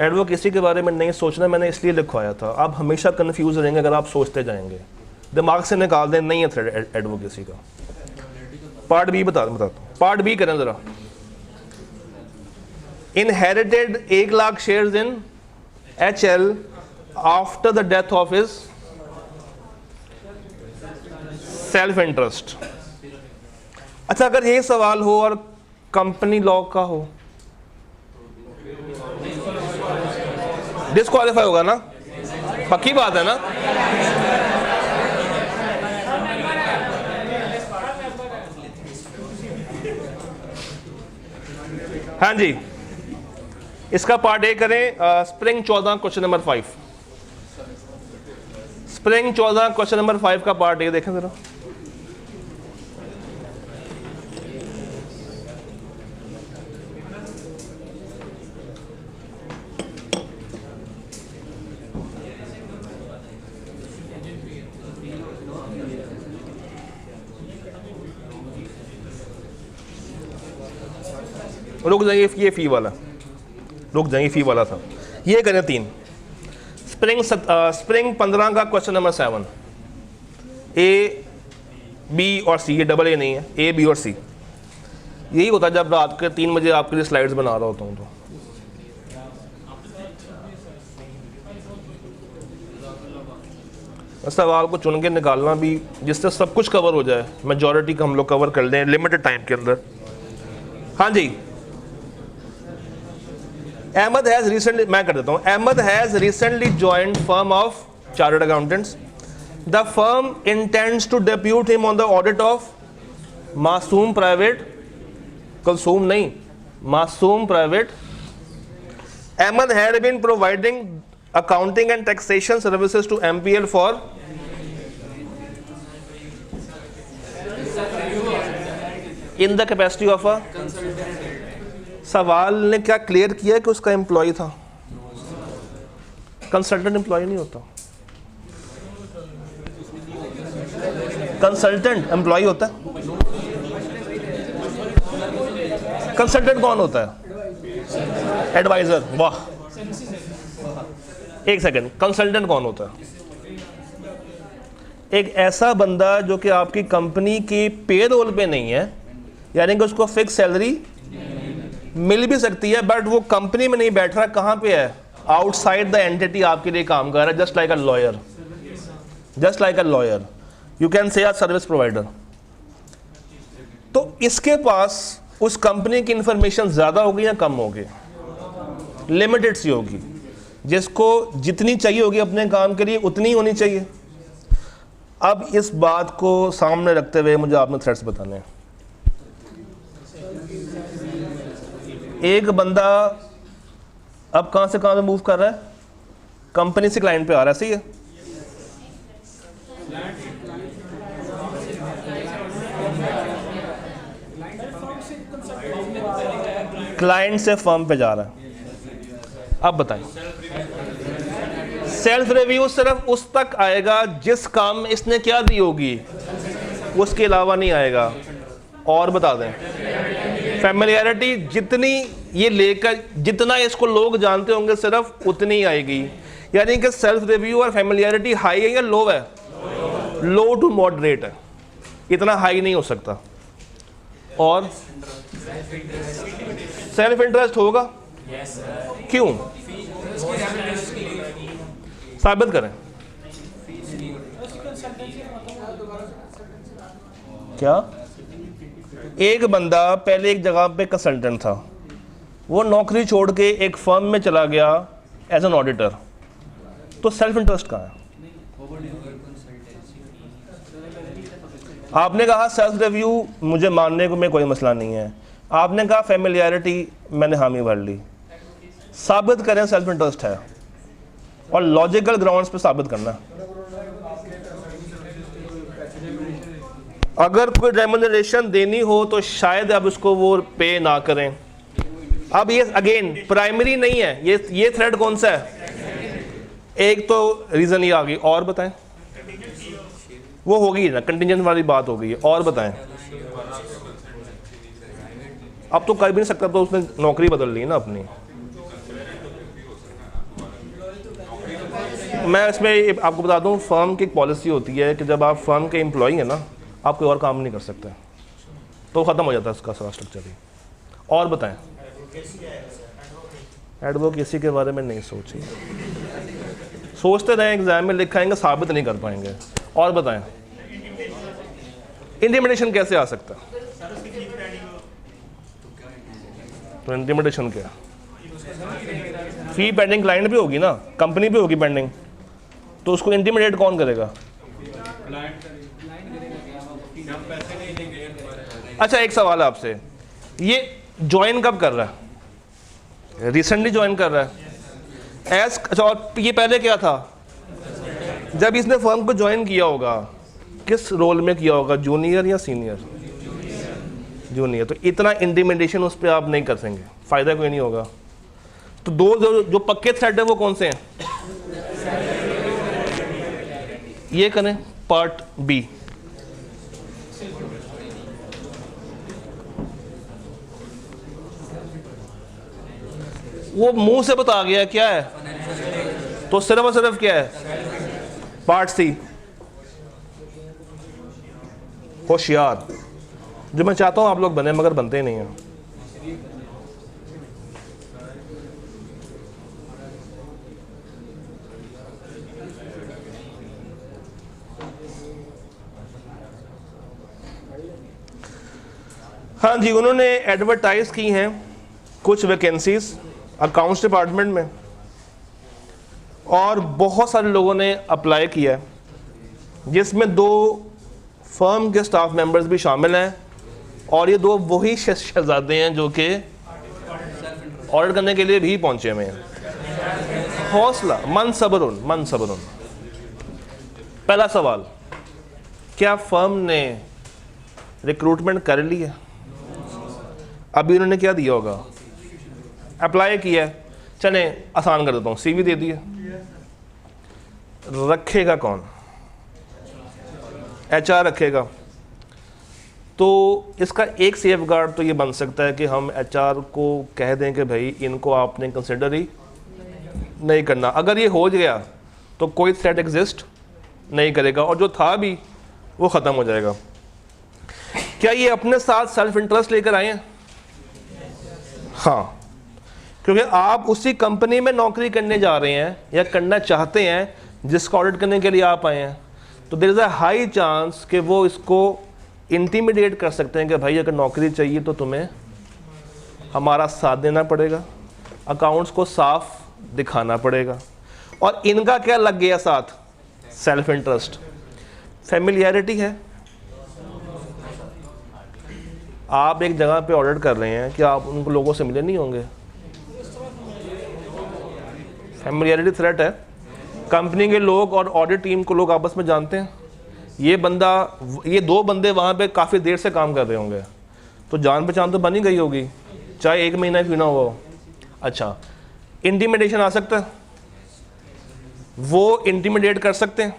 एडवोकेसी के बारे में नहीं सोचना मैंने इसलिए लिखवाया था, आप हमेशा कंफ्यूज रहेंगे अगर आप सोचते जाएंगे। दिमाग से निकाल दें, नहीं है थ्रेड एडवोकेसी का। पार्ट बी बताता हूँ, पार्ट बी करें जरा। Inherited 1 lakh shares in HL after the death of his self interest. अच्छा, अगर ये सवाल हो और कंपनी लॉ का हो, डिस्क्वालीफाई होगा ना? पक्की बात है ना? हाँ जी, इसका पार्ट ए करें। Spring 14 question number 5। Spring 14 question number 5 का पार्ट ए देखें जरा। रुक जाएंगे, ये फी वाला, रुक जाएंगे, फी वाला था। ये करें 3। स्प्रिंग 15 का क्वेश्चन नंबर 7। ए, बी और सी, ये डबल ए नहीं है, ए, बी और सी। यही होता है जब रात के 3 बजे आपके लिए स्लाइड्स बना रहा होता हूँ। तो सवाल को चुन के निकालना भी, जिससे सब कुछ कवर हो जाए, मेजॉरिटी का हम लोग कवर कर लें लिमिटेड टाइम के अंदर। हाँ जी, अहमद हैज रिसेंटली, मैं कर देता हूँ, Ahmed has recently joined firm of chartered accountants. The firm intends to depute him on the audit of Masoom private, Kulsoom नहीं, Masoom private. Ahmed had been providing accounting and taxation services to MPL for in the capacity of a, सवाल ने क्या clear किया कि उसका employ था? Consultant employ नहीं होता, कंसल्टेंट एम्प्लॉय होता है। कंसल्टेंट कौन होता है? एडवाइजर। वाह, एक सेकंड, कंसल्टेंट कौन होता है? एक ऐसा बंदा जो कि आपकी कंपनी की पे रोल पे नहीं है, यानी कि उसको फिक्स सैलरी मिल भी सकती है, बट वो कंपनी में नहीं बैठ रहा, कहाँ पे है? आउटसाइड द एंटिटी आपके लिए काम कर रहा है, just like a lawyer, just like a lawyer, you can say a service provider. तो इसके पास उस कंपनी की इंफॉर्मेशन ज़्यादा होगी या कम होगी? लिमिटेड सी होगी, जिसको जितनी चाहिए होगी अपने काम के लिए उतनी होनी चाहिए। अब इस बात को सामने रखते हुए मुझे आपने थ्रेड्स बताने हैं। एक बंदा अब कहां से कहां पे मूव कर रहा है? कंपनी से क्लाइंट पे आ रहा है, सही है? क्लाइंट से फर्म पे जा रहा है। अब बताएं, सेल्फ रिव्यू सिर्फ उस तक आएगा जिस काम में इसने क्या दी होगी, उसके अलावा नहीं आएगा। और बता दें, फैमिलियरिटी जितनी ये लेकर, जितना इसको लोग जानते होंगे सिर्फ उतनी ही आएगी। यानी कि सेल्फ रिव्यू और फैमिलियरिटी हाई है या लो है? लो टू मॉडरेट है, इतना हाई नहीं हो सकता। और सेल्फ इंटरेस्ट होगा? क्यों? साबित करें। क्या? एक बंदा पहले एक जगह पे कंसल्टेंट था, वो नौकरी छोड़ के एक फर्म में चला गया एज एन ऑडिटर, तो सेल्फ इंटरेस्ट कहाँ है? आपने कहा सेल्फ रिव्यू मुझे मानने को में कोई मसला नहीं है, आपने कहा फैमिलियरिटी मैंने हामी भर ली। साबित करें सेल्फ इंटरेस्ट है, और लॉजिकल ग्राउंड्स पे साबित करना। अगर कोई रेम्यूनरेशन देनी हो तो शायद अब उसको वो पे ना करें। अब ये अगेन प्राइमरी नहीं है, ये थ्रेड कौन सा है? एक तो रीजन ये आ गई। और बताएं, वो होगी ना, कंटिजेंट वाली बात हो गई है। और बताएं, अब तो कर भी नहीं सकता, तो उसने नौकरी बदल ली ना अपनी। मैं इसमें आपको बता दूं, फर्म की एक पॉलिसी होती है कि जब आप फर्म के एम्प्लॉई हैं ना, आप कोई और काम नहीं कर सकते, तो ख़त्म हो जाता है इसका सारा स्ट्रक्चर ही। और बताएं, एडवोकेसी के बारे में नहीं सोचिए, सोचते रहें, एग्जाम में लिखाएंगे, साबित नहीं कर पाएंगे। और बताएं, इंटिमिडेशन कैसे आ सकता है? तो इंटिमिडेशन क्या? फी पेंडिंग क्लाइंट भी होगी ना, कंपनी भी होगी पेंडिंग, तो उसको इंटिमिडेट कौन करेगा? अच्छा, एक सवाल है आपसे, ये ज्वाइन कब कर रहा है? रिसेंटली ज्वाइन कर रहा है एज, अच्छा, और ये पहले क्या था? जब इसने फर्म को ज्वाइन किया होगा, किस रोल में किया होगा, जूनियर या सीनियर? जूनियर। तो इतना इंटिमिडेशन उस पर आप नहीं कर सकेंगे, फायदा कोई नहीं होगा। तो दो जो पक्के थ्रेड है वो कौन से हैं? ये करें पार्ट बी। वो मुंह से बता गया क्या है, तो सिर्फ और सिर्फ क्या है? पार्ट सी, होशियार, जो मैं चाहता हूं आप लोग बने, मगर बनते ही नहीं हैं। हाँ जी, उन्होंने एडवर्टाइज की हैं कुछ वैकेंसीज अकाउंट्स डिपार्टमेंट में, और बहुत सारे लोगों ने अप्लाई किया है, जिसमें 2 फर्म के स्टाफ मेंबर्स भी शामिल हैं, और ये 2 वही शहजादे हैं जो कि ऑडिट करने के लिए भी पहुंचे हुए हैं। हौसला, मन सब्रुन, मन सब्रुन। पहला सवाल, क्या फर्म ने रिक्रूटमेंट कर ली है? अभी उन्होंने क्या दिया होगा, अप्लाई किया है, चले आसान कर देता हूँ, CV दे दिया, रखेगा कौन, HR रखेगा। तो इसका एक सेफ गार्ड तो ये बन सकता है कि हम HR को कह दें कि भाई इनको आपने कंसिडर ही नहीं करना। अगर ये हो गया तो कोई थ्रेट एग्जिस्ट नहीं करेगा और जो था भी वो ख़त्म हो जाएगा। क्या ये अपने साथ सेल्फ इंटरेस्ट लेकर आए हैं? हाँ, क्योंकि आप उसी कंपनी में नौकरी करने जा रहे हैं या करना चाहते हैं जिसका ऑडिट करने के लिए आप आए हैं, तो there is a high chance कि वो इसको इंटिमिडेट कर सकते हैं कि भाई अगर नौकरी चाहिए तो तुम्हें हमारा साथ देना पड़ेगा, अकाउंट्स को साफ दिखाना पड़ेगा। और इनका क्या लग गया साथ, सेल्फ इंटरेस्ट, फैमिलियरिटी है। आप एक जगह पे ऑडिट कर रहे हैं कि आप उन लोगों से मिले नहीं होंगे, फैमिलियरिटी थ्रेट है। कंपनी के लोग और ऑडिट टीम को लोग आपस में जानते हैं, ये दो बंदे वहाँ पे काफ़ी देर से काम कर रहे होंगे, तो जान पहचान तो बनी गई होगी, चाहे 1 महीना क्यों ना हुआ हो। अच्छा, इंटिमिडेशन आ सकता है, वो इंटिमिडेट कर सकते हैं,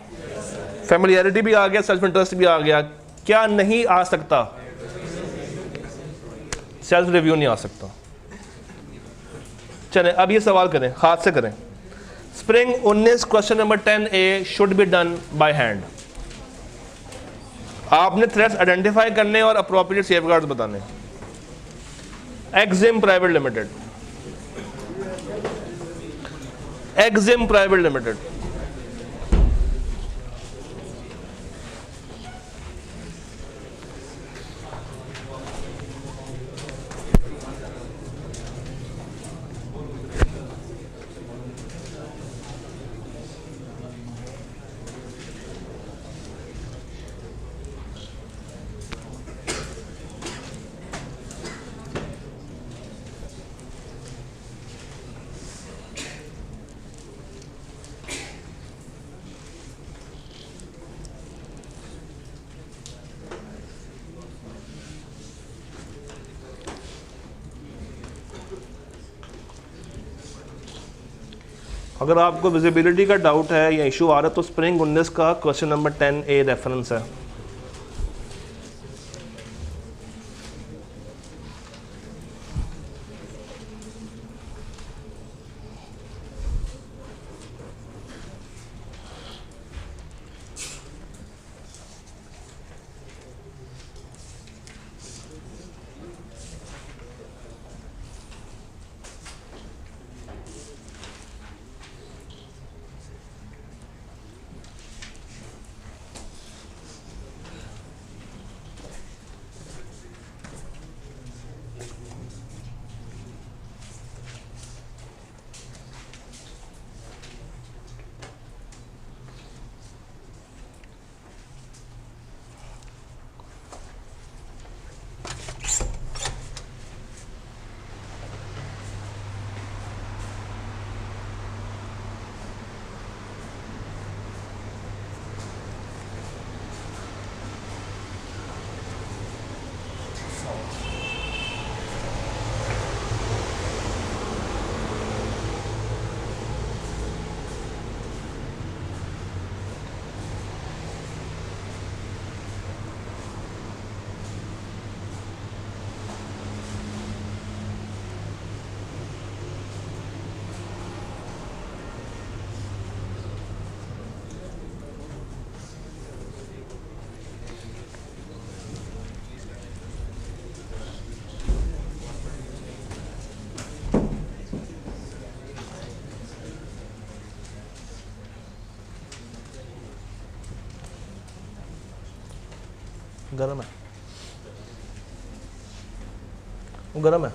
फैमिलियरिटी भी आ गया, सेल्फ इंटरेस्ट भी आ गया। क्या नहीं आ सकता, सेल्फ रिव्यू नहीं आ सकता। चलें अब ये सवाल करें, हाथ से करें। Spring 19 question number 10A should be done by hand. आपने थ्रेट्स आइडेंटिफाई करने और अप्रोप्रिएट सेफगार्ड्स बताने। Exim private limited, Exim private limited, अगर आपको विजिबिलिटी का डाउट है या इशू आ रहा है तो स्प्रिंग 19 का क्वेश्चन नंबर 10A रेफरेंस है। गरम है, वो गरम है।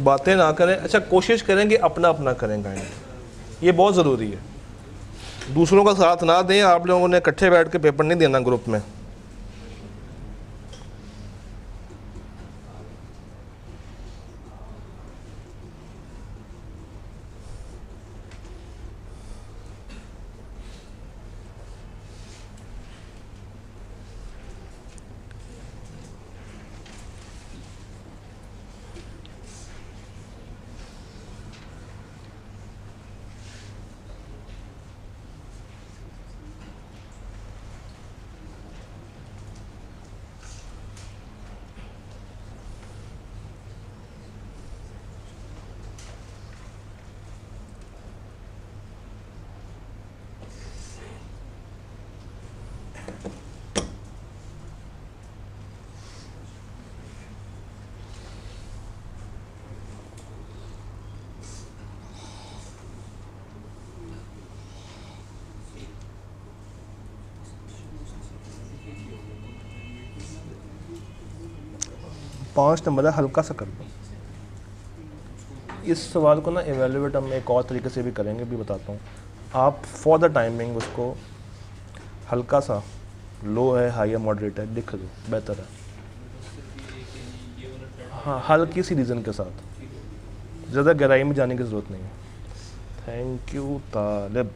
बातें ना करें, अच्छा कोशिश करेंगे अपना अपना करें काइंड, ये बहुत ज़रूरी है। दूसरों का साथ ना दें, आप लोगों ने इकट्ठे बैठ के पेपर नहीं देना ग्रुप में। पाँच नंबर है, हल्का सा कर दो। इस सवाल को ना एवेलुएट हम एक और तरीके से भी करेंगे, भी बताता हूँ। आप फॉर द टाइमिंग उसको हल्का सा, लो है, हाई है, मॉडरेट है, लिख दो, बेहतर है। हाँ, हल्की सी रीज़न के साथ, ज़्यादा गहराई में जाने की ज़रूरत नहीं है। थैंक यू तालिब।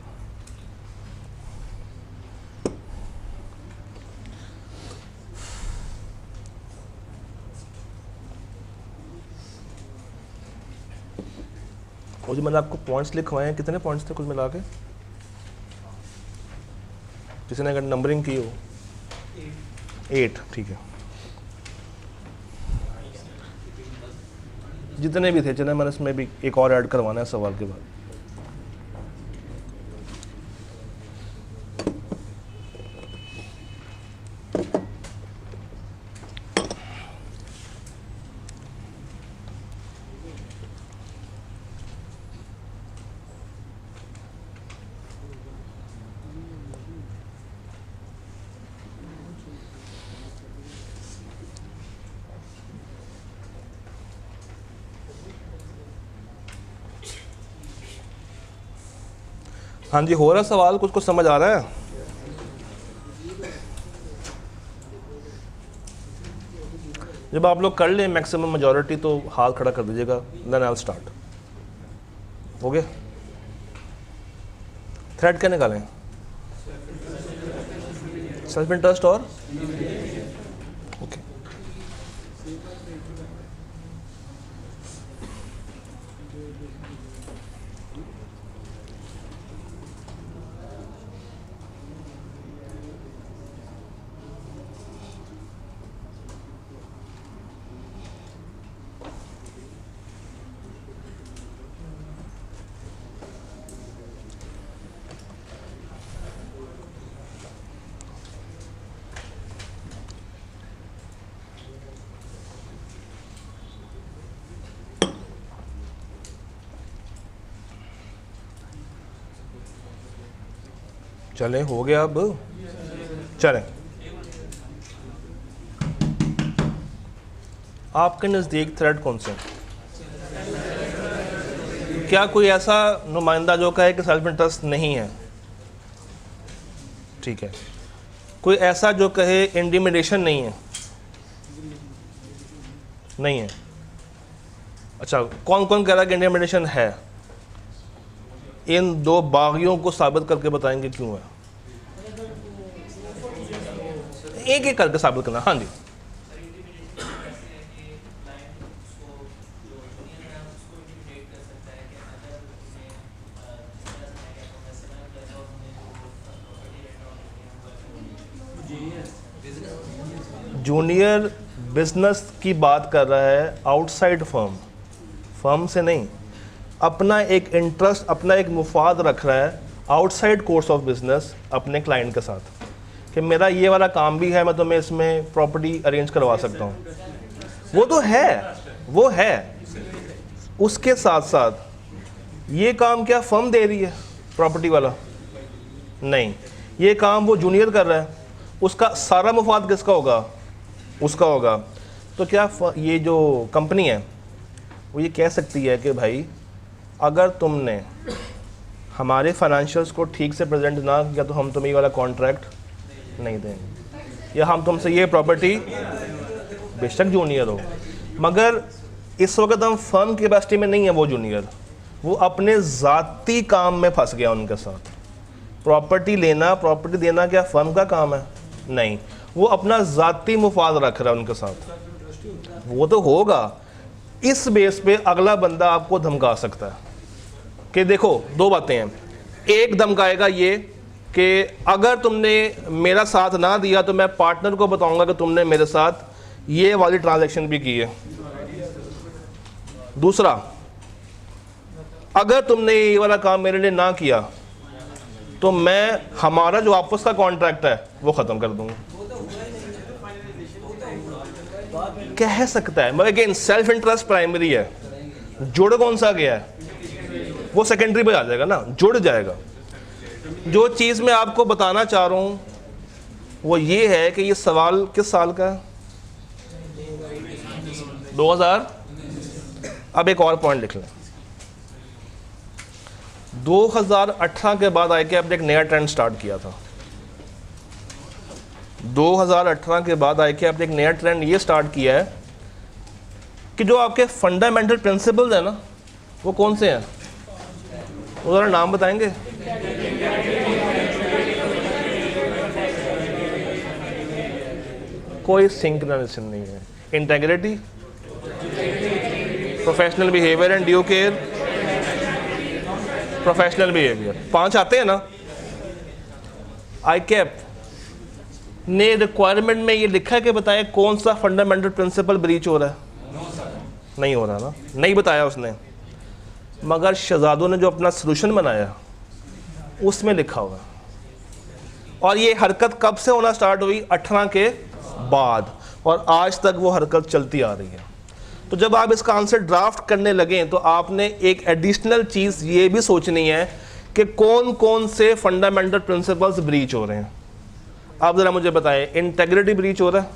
और जो मैंने आपको पॉइंट्स लिखवाए हैं, कितने पॉइंट्स थे कुल मिला के? किसी ने अगर नंबरिंग की हो 8, ठीक है। जितने भी थे चले, मैंने इसमें भी एक और ऐड करवाना है सवाल के बाद। हाँ जी, हो रहा सवाल, कुछ कुछ समझ आ रहा है? जब आप लोग कर लें मैक्सिमम मेजॉरिटी तो हाथ खड़ा कर दीजिएगा, देन आई विल स्टार्ट। हो गया? थ्रेड क्या निकालें? सेल्फ इंटरेस्ट और ओके। चलें, हो गया अब, चलें। आपके नज़दीक थ्रेड कौन से? क्या कोई ऐसा नुमाइंदा जो कहे कि सेल्फ इंटरेस्ट नहीं है? ठीक है। कोई ऐसा जो कहे इंडिमिनेशन नहीं है? नहीं है। अच्छा, कौन कौन कह रहा है कि इंडिमिनेशन है? इन दो बागियों को साबित करके बताएंगे क्यों है। एक एक करके साबित करना। हाँ जी, जूनियर बिजनेस की बात कर रहा है, आउटसाइड फर्म से नहीं, अपना एक इंटरेस्ट, अपना एक मुफाद रख रहा है आउटसाइड कोर्स ऑफ बिजनेस अपने क्लाइंट के साथ कि मेरा ये वाला काम भी है, मैं तुम्हें इसमें प्रॉपर्टी अरेंज करवा सकता हूँ। वो तो है, वो है। उसके साथ साथ ये काम क्या फर्म दे रही है प्रॉपर्टी वाला? नहीं, ये काम वो जूनियर कर रहा है, उसका सारा मुफाद किसका होगा? उसका होगा। तो क्या ये जो कंपनी है वो ये कह सकती है कि भाई अगर तुमने हमारे फाइनेंशियल्स को ठीक से प्रेजेंट ना किया तो हम तुम्हें ये वाला कॉन्ट्रैक्ट नहीं देंगे, या हम तुमसे ये प्रॉपर्टी, बेशक जूनियर हो, मगर इस वक्त हम फर्म की कैपेसिटी में नहीं है वो जूनियर, वो अपने ज़ाती काम में फंस गया उनके साथ। प्रॉपर्टी लेना, प्रॉपर्टी देना क्या फर्म का काम है? नहीं, वो अपना ज़ाती मुफाद रख रहा है उनके साथ। वो तो होगा, इस बेस पे अगला बंदा आपको धमका सकता है कि देखो दो बातें हैं, एक धमकाएगा ये कि अगर तुमने मेरा साथ ना दिया तो मैं पार्टनर को बताऊंगा कि तुमने मेरे साथ ये वाली ट्रांजैक्शन भी की है। दूसरा, अगर तुमने ये वाला काम मेरे लिए ना किया तो मैं हमारा जो आपस का कॉन्ट्रैक्ट है वो ख़त्म कर दूंगा। कह सकता है, मगर अगेन सेल्फ इंटरेस्ट प्राइमरी है, जुड़ कौन सा गया है वो सेकेंडरी पे आ जाएगा ना, जुड़ जाएगा। जो चीज़ मैं आपको बताना चाह रहा हूँ वो ये है कि ये सवाल किस साल का है? 2000। अब एक और पॉइंट लिख लें, 2018 के बाद ICAP ने एक नया ट्रेंड स्टार्ट किया था। 2018 के बाद ICAP ने एक नया ट्रेंड ये स्टार्ट किया है कि जो आपके फंडामेंटल प्रिंसिपल्स हैं ना, वो कौन से हैं? वो ज़रा नाम बताएंगे? कोई सिंक्रोनाइजेशन नहीं है। Integrity, professional behaviour and due care, professional behaviour, 5 आते हैं ना। ICAP ने रिक्वायरमेंट में ये लिखा है कि बताएं कौन सा फंडामेंटल प्रिंसिपल ब्रीच हो रहा है? नहीं हो रहा ना, नहीं बताया उसने, मगर शहजादों ने जो अपना सोल्यूशन बनाया उसमें लिखा हुआ है। और ये हरकत कब से होना स्टार्ट हुई? 18 के बाद, और आज तक वो हरकत चलती आ रही है। तो जब आप इसका आंसर ड्राफ्ट करने लगें तो आपने एक एडिशनल चीज़ ये भी सोचनी है कि कौन कौन से फंडामेंटल प्रिंसिपल्स ब्रीच हो रहे हैं। आप ज़रा मुझे बताएं, इंटेग्रिटी ब्रीच हो रहा है?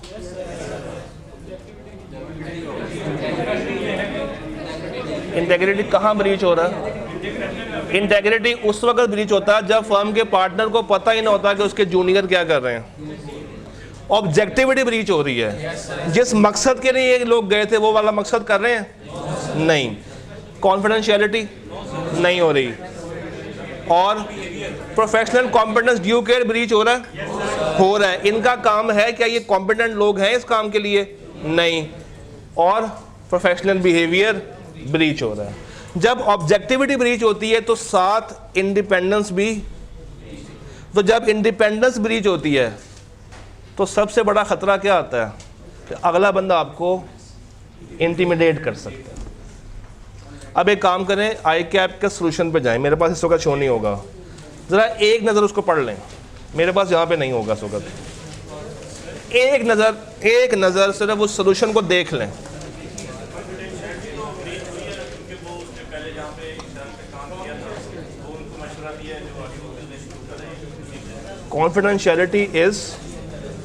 इंटेग्रिटी कहाँ ब्रीच हो रहा है? इंटेग्रिटी उस वक्त ब्रीच होता है जब फर्म के पार्टनर को पता ही ना होता कि उसके जूनियर क्या कर रहे हैं। ऑब्जेक्टिविटी ब्रीच हो रही है, जिस मकसद के लिए ये लोग गए थे वो वाला मकसद कर रहे हैं? नहीं। कॉन्फिडेंशियलिटी नहीं हो रही। और professional competence due care breach हो रहा है? हो रहा है। इनका काम है क्या? ये कॉम्पिटेंट लोग हैं इस काम के लिए? नहीं। और प्रोफेशनल बिहेवियर ब्रीच हो रहा है। जब ऑब्जेक्टिविटी ब्रीच होती है तो साथ इंडिपेंडेंस भी। तो जब इंडिपेंडेंस ब्रीच होती है तो सबसे बड़ा ख़तरा क्या आता है कि अगला बंदा आपको इंटिमिडेट कर सकता है। अब एक काम करें, ICAP के सोल्यूशन पे जाएं। मेरे पास इस वक्त शो नहीं होगा, ज़रा एक नज़र उसको पढ़ लें। मेरे पास यहाँ पे नहीं होगा इस वक्त। एक नज़र सिर्फ उस सोल्यूशन को देख लें। कॉन्फिडेंशियलिटी इज़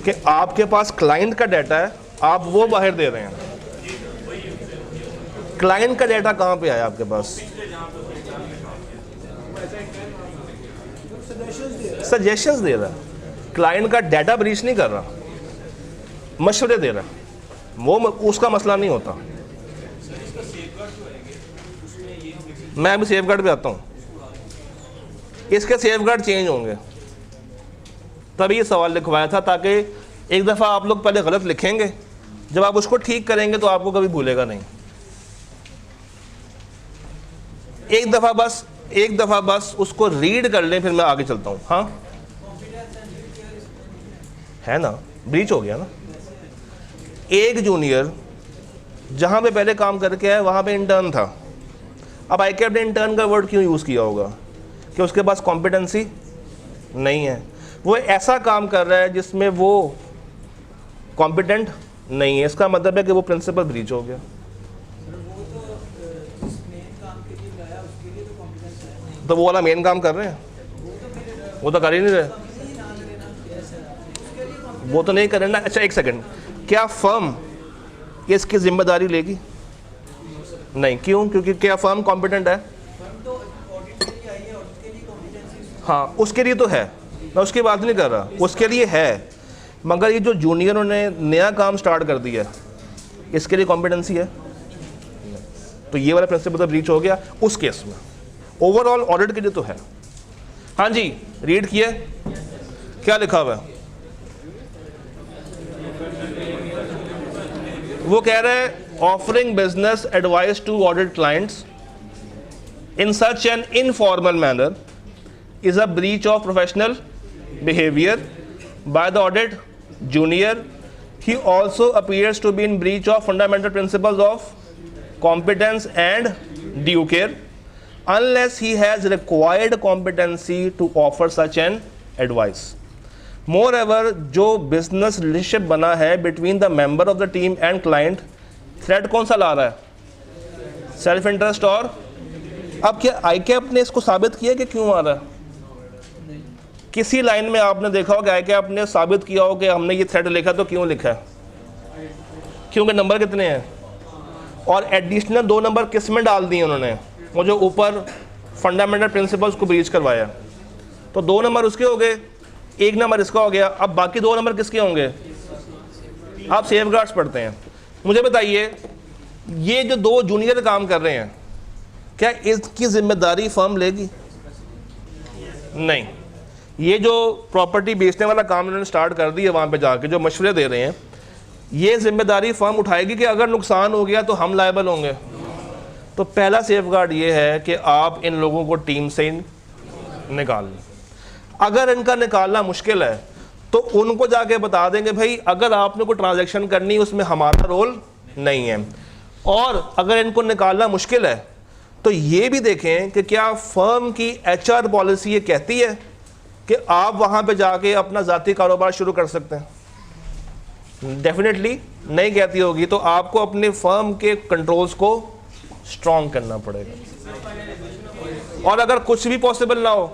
कि आपके पास क्लाइंट का डाटा है, आप वो बाहर दे रहे हैं। क्लाइंट का डाटा कहाँ पे आया आपके पास? सजेशंस दे रहा है, क्लाइंट का डाटा ब्रीच नहीं कर रहा, मशवरे दे रहा है। वो उसका मसला नहीं होता। मैं अभी सेफगार्ड पे आता हूँ, इसके सेफगार्ड चेंज होंगे, तभी ये सवाल लिखवाया था ताकि एक दफ़ा आप लोग पहले गलत लिखेंगे, जब आप उसको ठीक करेंगे तो आपको कभी भूलेगा नहीं। एक दफ़ा बस उसको रीड कर लें, फिर मैं आगे चलता हूँ। हाँ है ना, ब्रीच हो गया ना। एक जूनियर जहाँ पे पहले काम करके आया वहाँ पे इंटर्न था। अब ICAP ने इंटर्न का वर्ड क्यों यूज़ किया होगा? कि उसके पास कॉम्पिटेंसी नहीं है, वो ऐसा काम कर रहा है जिसमें वो कॉम्पिटेंट नहीं है। इसका मतलब है कि वो प्रिंसिपल ब्रीच हो गया। तो वो वाला मेन काम कर रहे हैं, वो तो कर ही नहीं रहे, वो तो नहीं कर रहे ना। अच्छा एक सेकंड, क्या फर्म इसकी जिम्मेदारी लेगी? नहीं, क्यों? क्योंकि क्या फर्म कॉम्पिटेंट है? हाँ, उसके लिए तो है, मैं उसकी बात नहीं कर रहा, उसके लिए है, मगर ये जो जूनियरों ने नया काम स्टार्ट कर दिया इसके लिए कॉम्पिटेंसी है, तो ये वाला प्रिंसिपल तो ब्रीच हो गया उस केस में। ओवरऑल ऑडिट के लिए तो है। हाँ जी, रीड किया, क्या लिखा हुआ है? वो कह रहे हैं offering business advice to audit clients in such an informal manner is a breach of professional behavior by the audit junior. He also appears to be in breach of fundamental principles of competence and due care unless he has required competency to offer such an advice. Moreover, जो business relationship बना है between the member of the team and client, threat कौन सा ला रहा है? Self interest. और अब क्या ICAP ने इसको साबित किया कि क्यों आ रहा है? किसी लाइन में आपने देखा हो कि ICAP ने साबित किया हो कि हमने ये थ्रेड लिखा तो क्यों लिखा है? क्योंकि नंबर कितने हैं, और एडिशनल 2 नंबर किस में डाल दिए उन्होंने? वो जो ऊपर फंडामेंटल प्रिंसिपल्स को ब्रीच करवाया, तो 2 नंबर उसके हो गए, 1 नंबर इसका हो गया। अब बाकी 2 नंबर किसके होंगे? आप सेफगार्ड्स पढ़ते हैं, मुझे बताइए, ये जो 2 जूनियर काम कर रहे हैं, क्या इसकी जिम्मेदारी फर्म लेगी? नहीं। ये जो प्रॉपर्टी बेचने वाला काम उन्होंने स्टार्ट कर दिया, वहाँ पे जाके जो मशवरे दे रहे हैं, ये जिम्मेदारी फर्म उठाएगी कि अगर नुकसान हो गया तो हम लायबल होंगे। तो पहला सेफगार्ड ये है कि आप इन लोगों को टीम से निकाल लें। अगर इनका निकालना मुश्किल है तो उनको जाके बता देंगे भाई अगर आपने कोई ट्रांजैक्शन करनी उसमें हमारा रोल नहीं है। और अगर इनको निकालना मुश्किल है तो ये भी देखें कि क्या फर्म की HR पॉलिसी ये कहती है कि आप वहाँ पे जाके अपना ज़ाती कारोबार शुरू कर सकते हैं? डेफिनेटली नहीं कहती होगी। तो आपको अपने फर्म के कंट्रोल्स को स्ट्रॉन्ग करना पड़ेगा। और अगर कुछ भी पॉसिबल ना हो,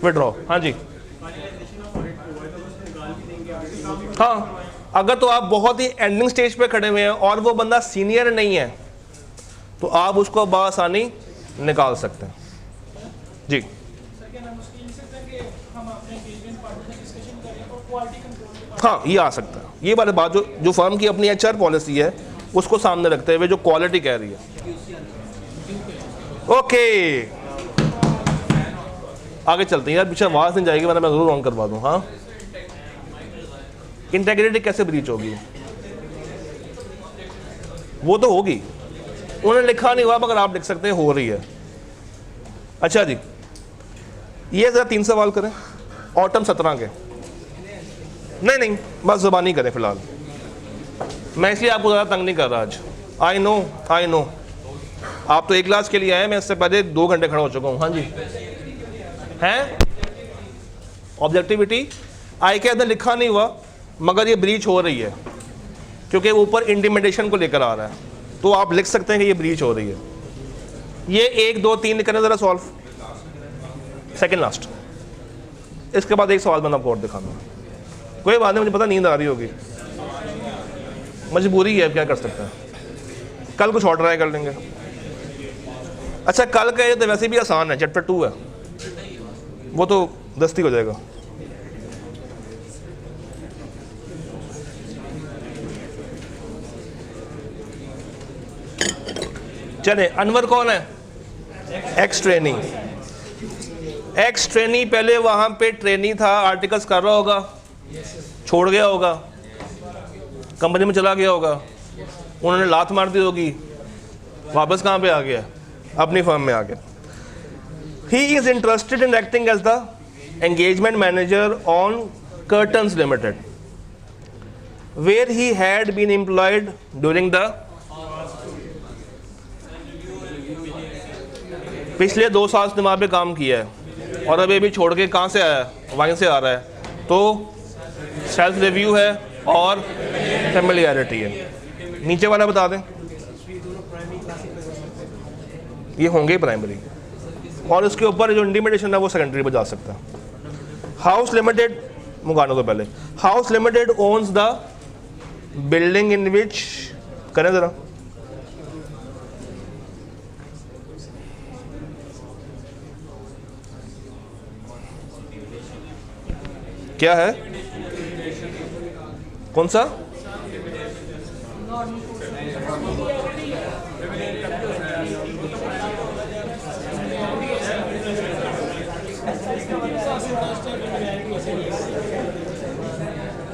विड्रॉ। हाँ जी, हाँ, अगर तो आप बहुत ही एंडिंग स्टेज पे खड़े हुए हैं और वो बंदा सीनियर नहीं है तो आप उसको बआसानी निकाल सकते हैं। जी, हाँ, ये आ सकता है। ये वाली बात जो फर्म की अपनी HR पॉलिसी है उसको सामने रखते हुए जो क्वालिटी कह रही है। ओके, आगे चलते हैं यार, पीछे आवाज नहीं जाएगी वरना मैं जरूर ऑन करवा दूं। हाँ, इंटेग्रिटी कैसे ब्रीच होगी? वो तो होगी, उन्होंने लिखा नहीं हुआ मगर आप लिख सकते हैं हो रही है। अच्छा जी, ये जरा 3 सवाल करें ऑटम 17 के। नहीं, बस ज़बानी करें फिलहाल, मैं इसलिए आपको ज़्यादा तंग नहीं कर रहा आज। आई नो आप तो 1 क्लास के लिए आए, मैं इससे पहले 2 घंटे खड़ा हो चुका हूँ। हाँ जी, हैं ऑब्जेक्टिविटी ICAP ने लिखा नहीं हुआ मगर ये ब्रीच हो रही है क्योंकि ऊपर इंटिमिडेशन को लेकर आ रहा है, तो आप लिख सकते हैं कि ये ब्रीच हो रही है। ये 1 2 3 करना ज़रा सॉल्व, सेकेंड लास्ट। इसके बाद एक सवाल मैं आपको और दिखाऊंगा। कोई बात नहीं, मुझे पता नींद आ रही होगी, मजबूरी है, क्या कर सकते हैं। कल कुछ और ट्राई कर लेंगे। अच्छा, कल का ये तो वैसे भी आसान है, चैप्टर 2 है, वो तो दस्ती हो जाएगा। चले, अनवर कौन है? X trainee. एक्स ट्रेनी पहले वहां पे ट्रेनी था, आर्टिकल्स कर रहा होगा, छोड़ गया होगा, कंपनी में चला गया होगा, उन्होंने लात मार दी होगी, वापस कहाँ पे आ गया? अपनी फर्म में आ गया। He is interested in acting as the engagement manager on Curtains Limited, where he had been employed during the पिछले 2 साल से वहाँ पे काम किया है और अभी भी छोड़ के कहाँ से आया है? वहीं से आ रहा है। तो सेल्फ रिव्यू है और फेमिलियरिटी है। नीचे वाला बता दें, ये होंगे प्राइमरी, और उसके ऊपर जो इंटीमिडेशन है वो सेकेंडरी पे जा सकता है। हाउस लिमिटेड, मुगानो तो पहले, house limited owns the building in which, करें ज़रा, क्या है? कौन सा?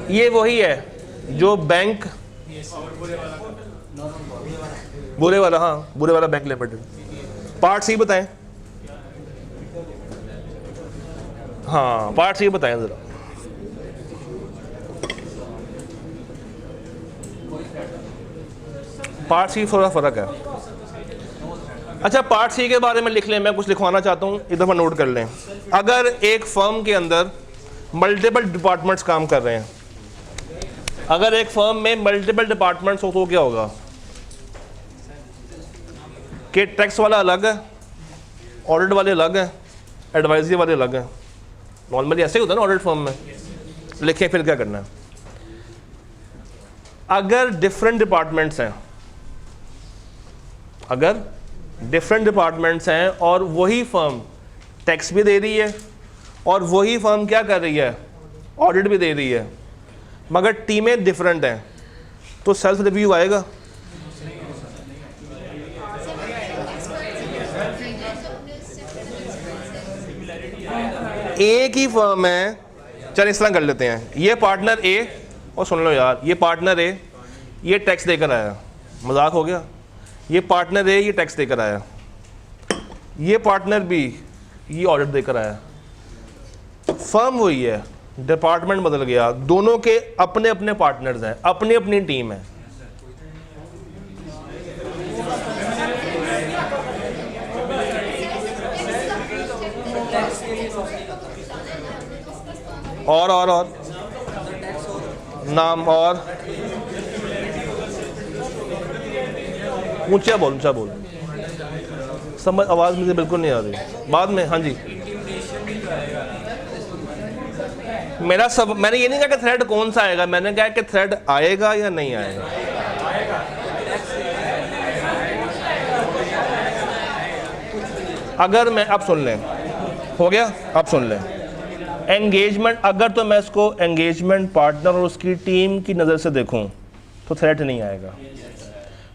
ये वही है जो बैंक, बुरे वाला, हाँ बुरे वाला बैंक लिमिटेड। पार्ट सी बताएं। हाँ पार्ट सी बताएं जरा। पार्ट सी थोड़ा फर्क है। अच्छा पार्ट सी के बारे में लिख लें, मैं कुछ लिखवाना चाहता हूँ, एक दफ़ा नोट कर लें। अगर एक फर्म के अंदर मल्टीपल डिपार्टमेंट्स काम कर रहे हैं, अगर एक फर्म में मल्टीपल डिपार्टमेंट्स हो तो क्या होगा कि टैक्स वाला अलग है, ऑडिट वाले अलग हैं, एडवाइजरी वाले अलग हैं। नॉर्मली ऐसे ही होता है ना ऑडिट फर्म में। लिखें फिर क्या करना है। अगर डिफरेंट डिपार्टमेंट्स हैं, अगर डिफरेंट डिपार्टमेंट्स हैं और वही फर्म टैक्स भी दे रही है और वही फर्म क्या कर रही है, ऑडिट भी दे रही है, मगर टीमें डिफरेंट हैं, तो सेल्फ रिव्यू आएगा? एक ही फर्म है, चल इस तरह कर लेते हैं, ये पार्टनर ए, और सुन लो यार, ये पार्टनर ए ये टैक्स देकर आया, मजाक हो गया। ये पार्टनर ए ये टैक्स देकर आया, ये पार्टनर बी ये ऑडिट देकर आया। फर्म वही है, डिपार्टमेंट बदल गया, दोनों के अपने अपने पार्टनर्स हैं, अपनी अपनी टीम है। और नाम और ऊंचा बोल समझ, आवाज मुझे बिल्कुल नहीं आ रही बाद में। हाँ जी, मेरा सब, मैंने ये नहीं कहा कि थ्रेड कौन सा आएगा, मैंने कहा कि थ्रेड आएगा या नहीं आएगा। अगर मैं, अब सुन लें, हो गया, अब सुन लें। एंगेजमेंट, अगर तो मैं इसको एंगेजमेंट पार्टनर और उसकी टीम की नज़र से देखूं तो थ्रेड नहीं आएगा,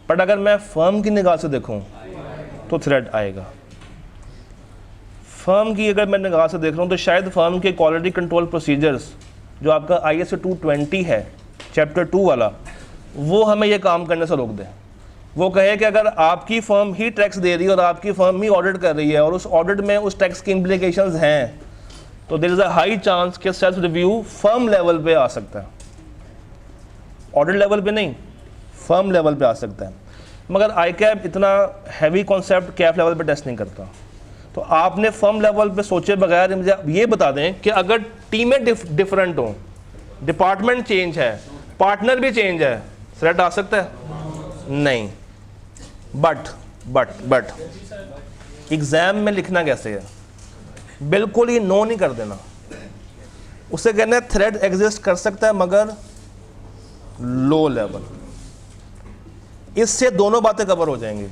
बट अगर मैं फर्म की निगाह से देखूं तो थ्रेड आएगा। फर्म की अगर मैं निगाह से देख रहा हूँ तो शायद फर्म के क्वालिटी कंट्रोल प्रोसीजर्स जो आपका ISO 220 है चैप्टर 2 वाला, वो हमें ये काम करने से रोक दें। वो कहे कि अगर आपकी फर्म ही टैक्स दे रही है और आपकी फर्म ही ऑडिट कर रही है और उस ऑडिट में उस टैक्स की इम्प्लीकेशंस हैं, तो there is a high chance कि सेल्फ रिव्यू फर्म लेवल पे आ सकता है, ऑडिट लेवल पे नहीं, फर्म लेवल पे आ सकता है। मगर ICAP इतना हैवी कॉन्सेप्ट कैप लेवल पे टेस्ट नहीं करता। तो आपने फर्म लेवल पे सोचे बगैर मुझे ये बता दें कि अगर टीमें डिफरेंट हों, डिपार्टमेंट चेंज है, पार्टनर भी चेंज है, थ्रेड आ सकता है? नहीं। बट एग्जाम में लिखना कैसे है, बिल्कुल ही नो नहीं कर देना। उसे कहना है थ्रेड एग्जिस्ट कर सकता है मगर लो लेवल। इससे दोनों बातें कवर हो जाएंगी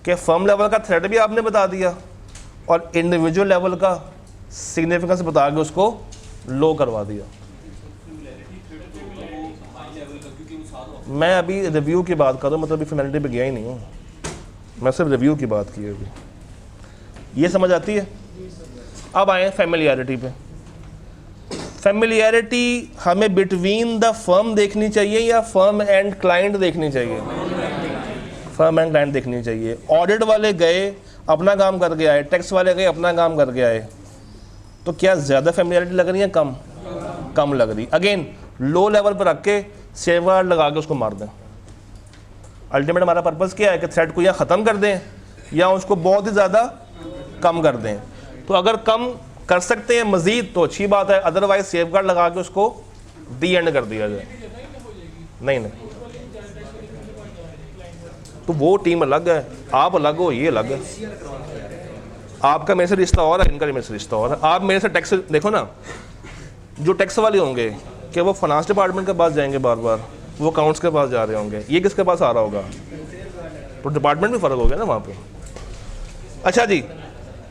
कि फर्म लेवल का थ्रेड भी आपने बता दिया और इंडिविजुअल लेवल का सिग्निफिकेंस बता के उसको लो करवा दिया। मैं अभी रिव्यू की बात कर रहा हूँ, मतलब अभी फॉर्मेलिटी पे गया ही नहीं हूँ, मैं सिर्फ रिव्यू की बात की है अभी। ये समझ आती है? अब आए फैमिलियरिटी पे। फैमिलियरिटी हमें बिटवीन द फर्म देखनी चाहिए या फर्म एंड क्लाइंट देखनी चाहिए? फर्म एंड क्लाइंट देखनी चाहिए। ऑडिट वाले गए अपना काम करके आए, टैक्स वाले गए अपना काम करके आए, तो क्या ज़्यादा फैमिलियरिटी लग रही है? कम लग रही। अगेन लो लेवल पर रख के सेव गार्ड लगा के उसको मार दें। अल्टीमेट हमारा पर्पज़ क्या है कि थ्रेड को या ख़त्म कर दें या उसको बहुत ही ज़्यादा कम कर दें। तो अगर कम कर सकते हैं मज़ीद तो अच्छी बात है, अदरवाइज सेव गार्ड लगा के उसको दी एंड कर दिया जाए। नहीं, तो वो टीम अलग है, आप अलग हो, ये अलग है। आपका मेरे से रिश्ता और है, इनका मेरे से रिश्ता और है। आप मेरे से टैक्स देखो ना, जो टैक्स वाले होंगे कि वो फाइनेंस डिपार्टमेंट के पास जाएंगे बार बार, वो अकाउंट्स के पास जा रहे होंगे, ये किसके पास आ रहा होगा? तो डिपार्टमेंट में फ़र्क हो गया ना वहाँ पे। अच्छा जी,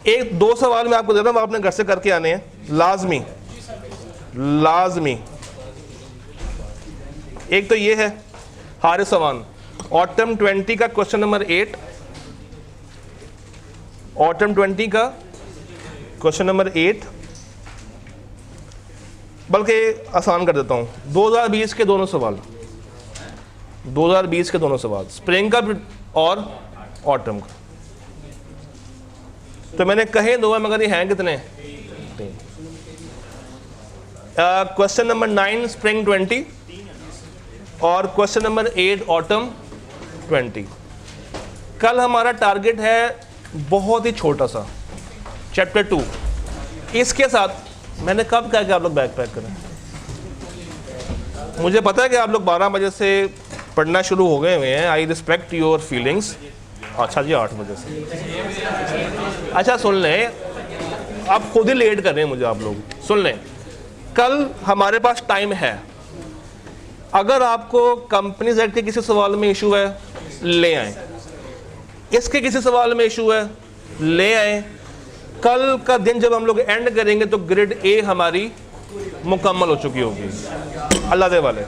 एक दो सवाल मैं आपको दे रहा हूँ, आपने घर से करके आने हैं लाजमी। लाजमी। एक तो ये है हारिस अवान, ऑटम 20 का क्वेश्चन नंबर 8, ऑटम 20 का क्वेश्चन नंबर 8, बल्कि आसान कर देता हूँ, 2020 के दोनों सवाल, 2020 के दोनों सवाल, स्प्रिंग का और ऑटम का। तो मैंने कहे दो है मगर ये हैं कितने? क्वेश्चन नंबर 9 स्प्रिंग 20 और क्वेश्चन नंबर 8 ऑटम 20। कल हमारा टारगेट है बहुत ही छोटा सा, चैप्टर 2। इसके साथ मैंने कब कहा कि आप लोग बैग पैक करें? मुझे पता है कि आप लोग 12 बजे से पढ़ना शुरू हो गए हुए हैं, आई रिस्पेक्ट योर फीलिंग्स। अच्छा जी 8 बजे से, अच्छा सुन लें, आप खुद ही लेट कर रहे हैं मुझे, आप लोग सुन लें। कल हमारे पास टाइम है, अगर आपको कंपनीज एक्ट के किसी सवाल में इशू है ले आए, इसके किसी सवाल में इशू है ले आए। कल का दिन जब हम लोग एंड करेंगे तो ग्रेड ए हमारी मुकम्मल हो चुकी होगी, अल्लाह दे वाले।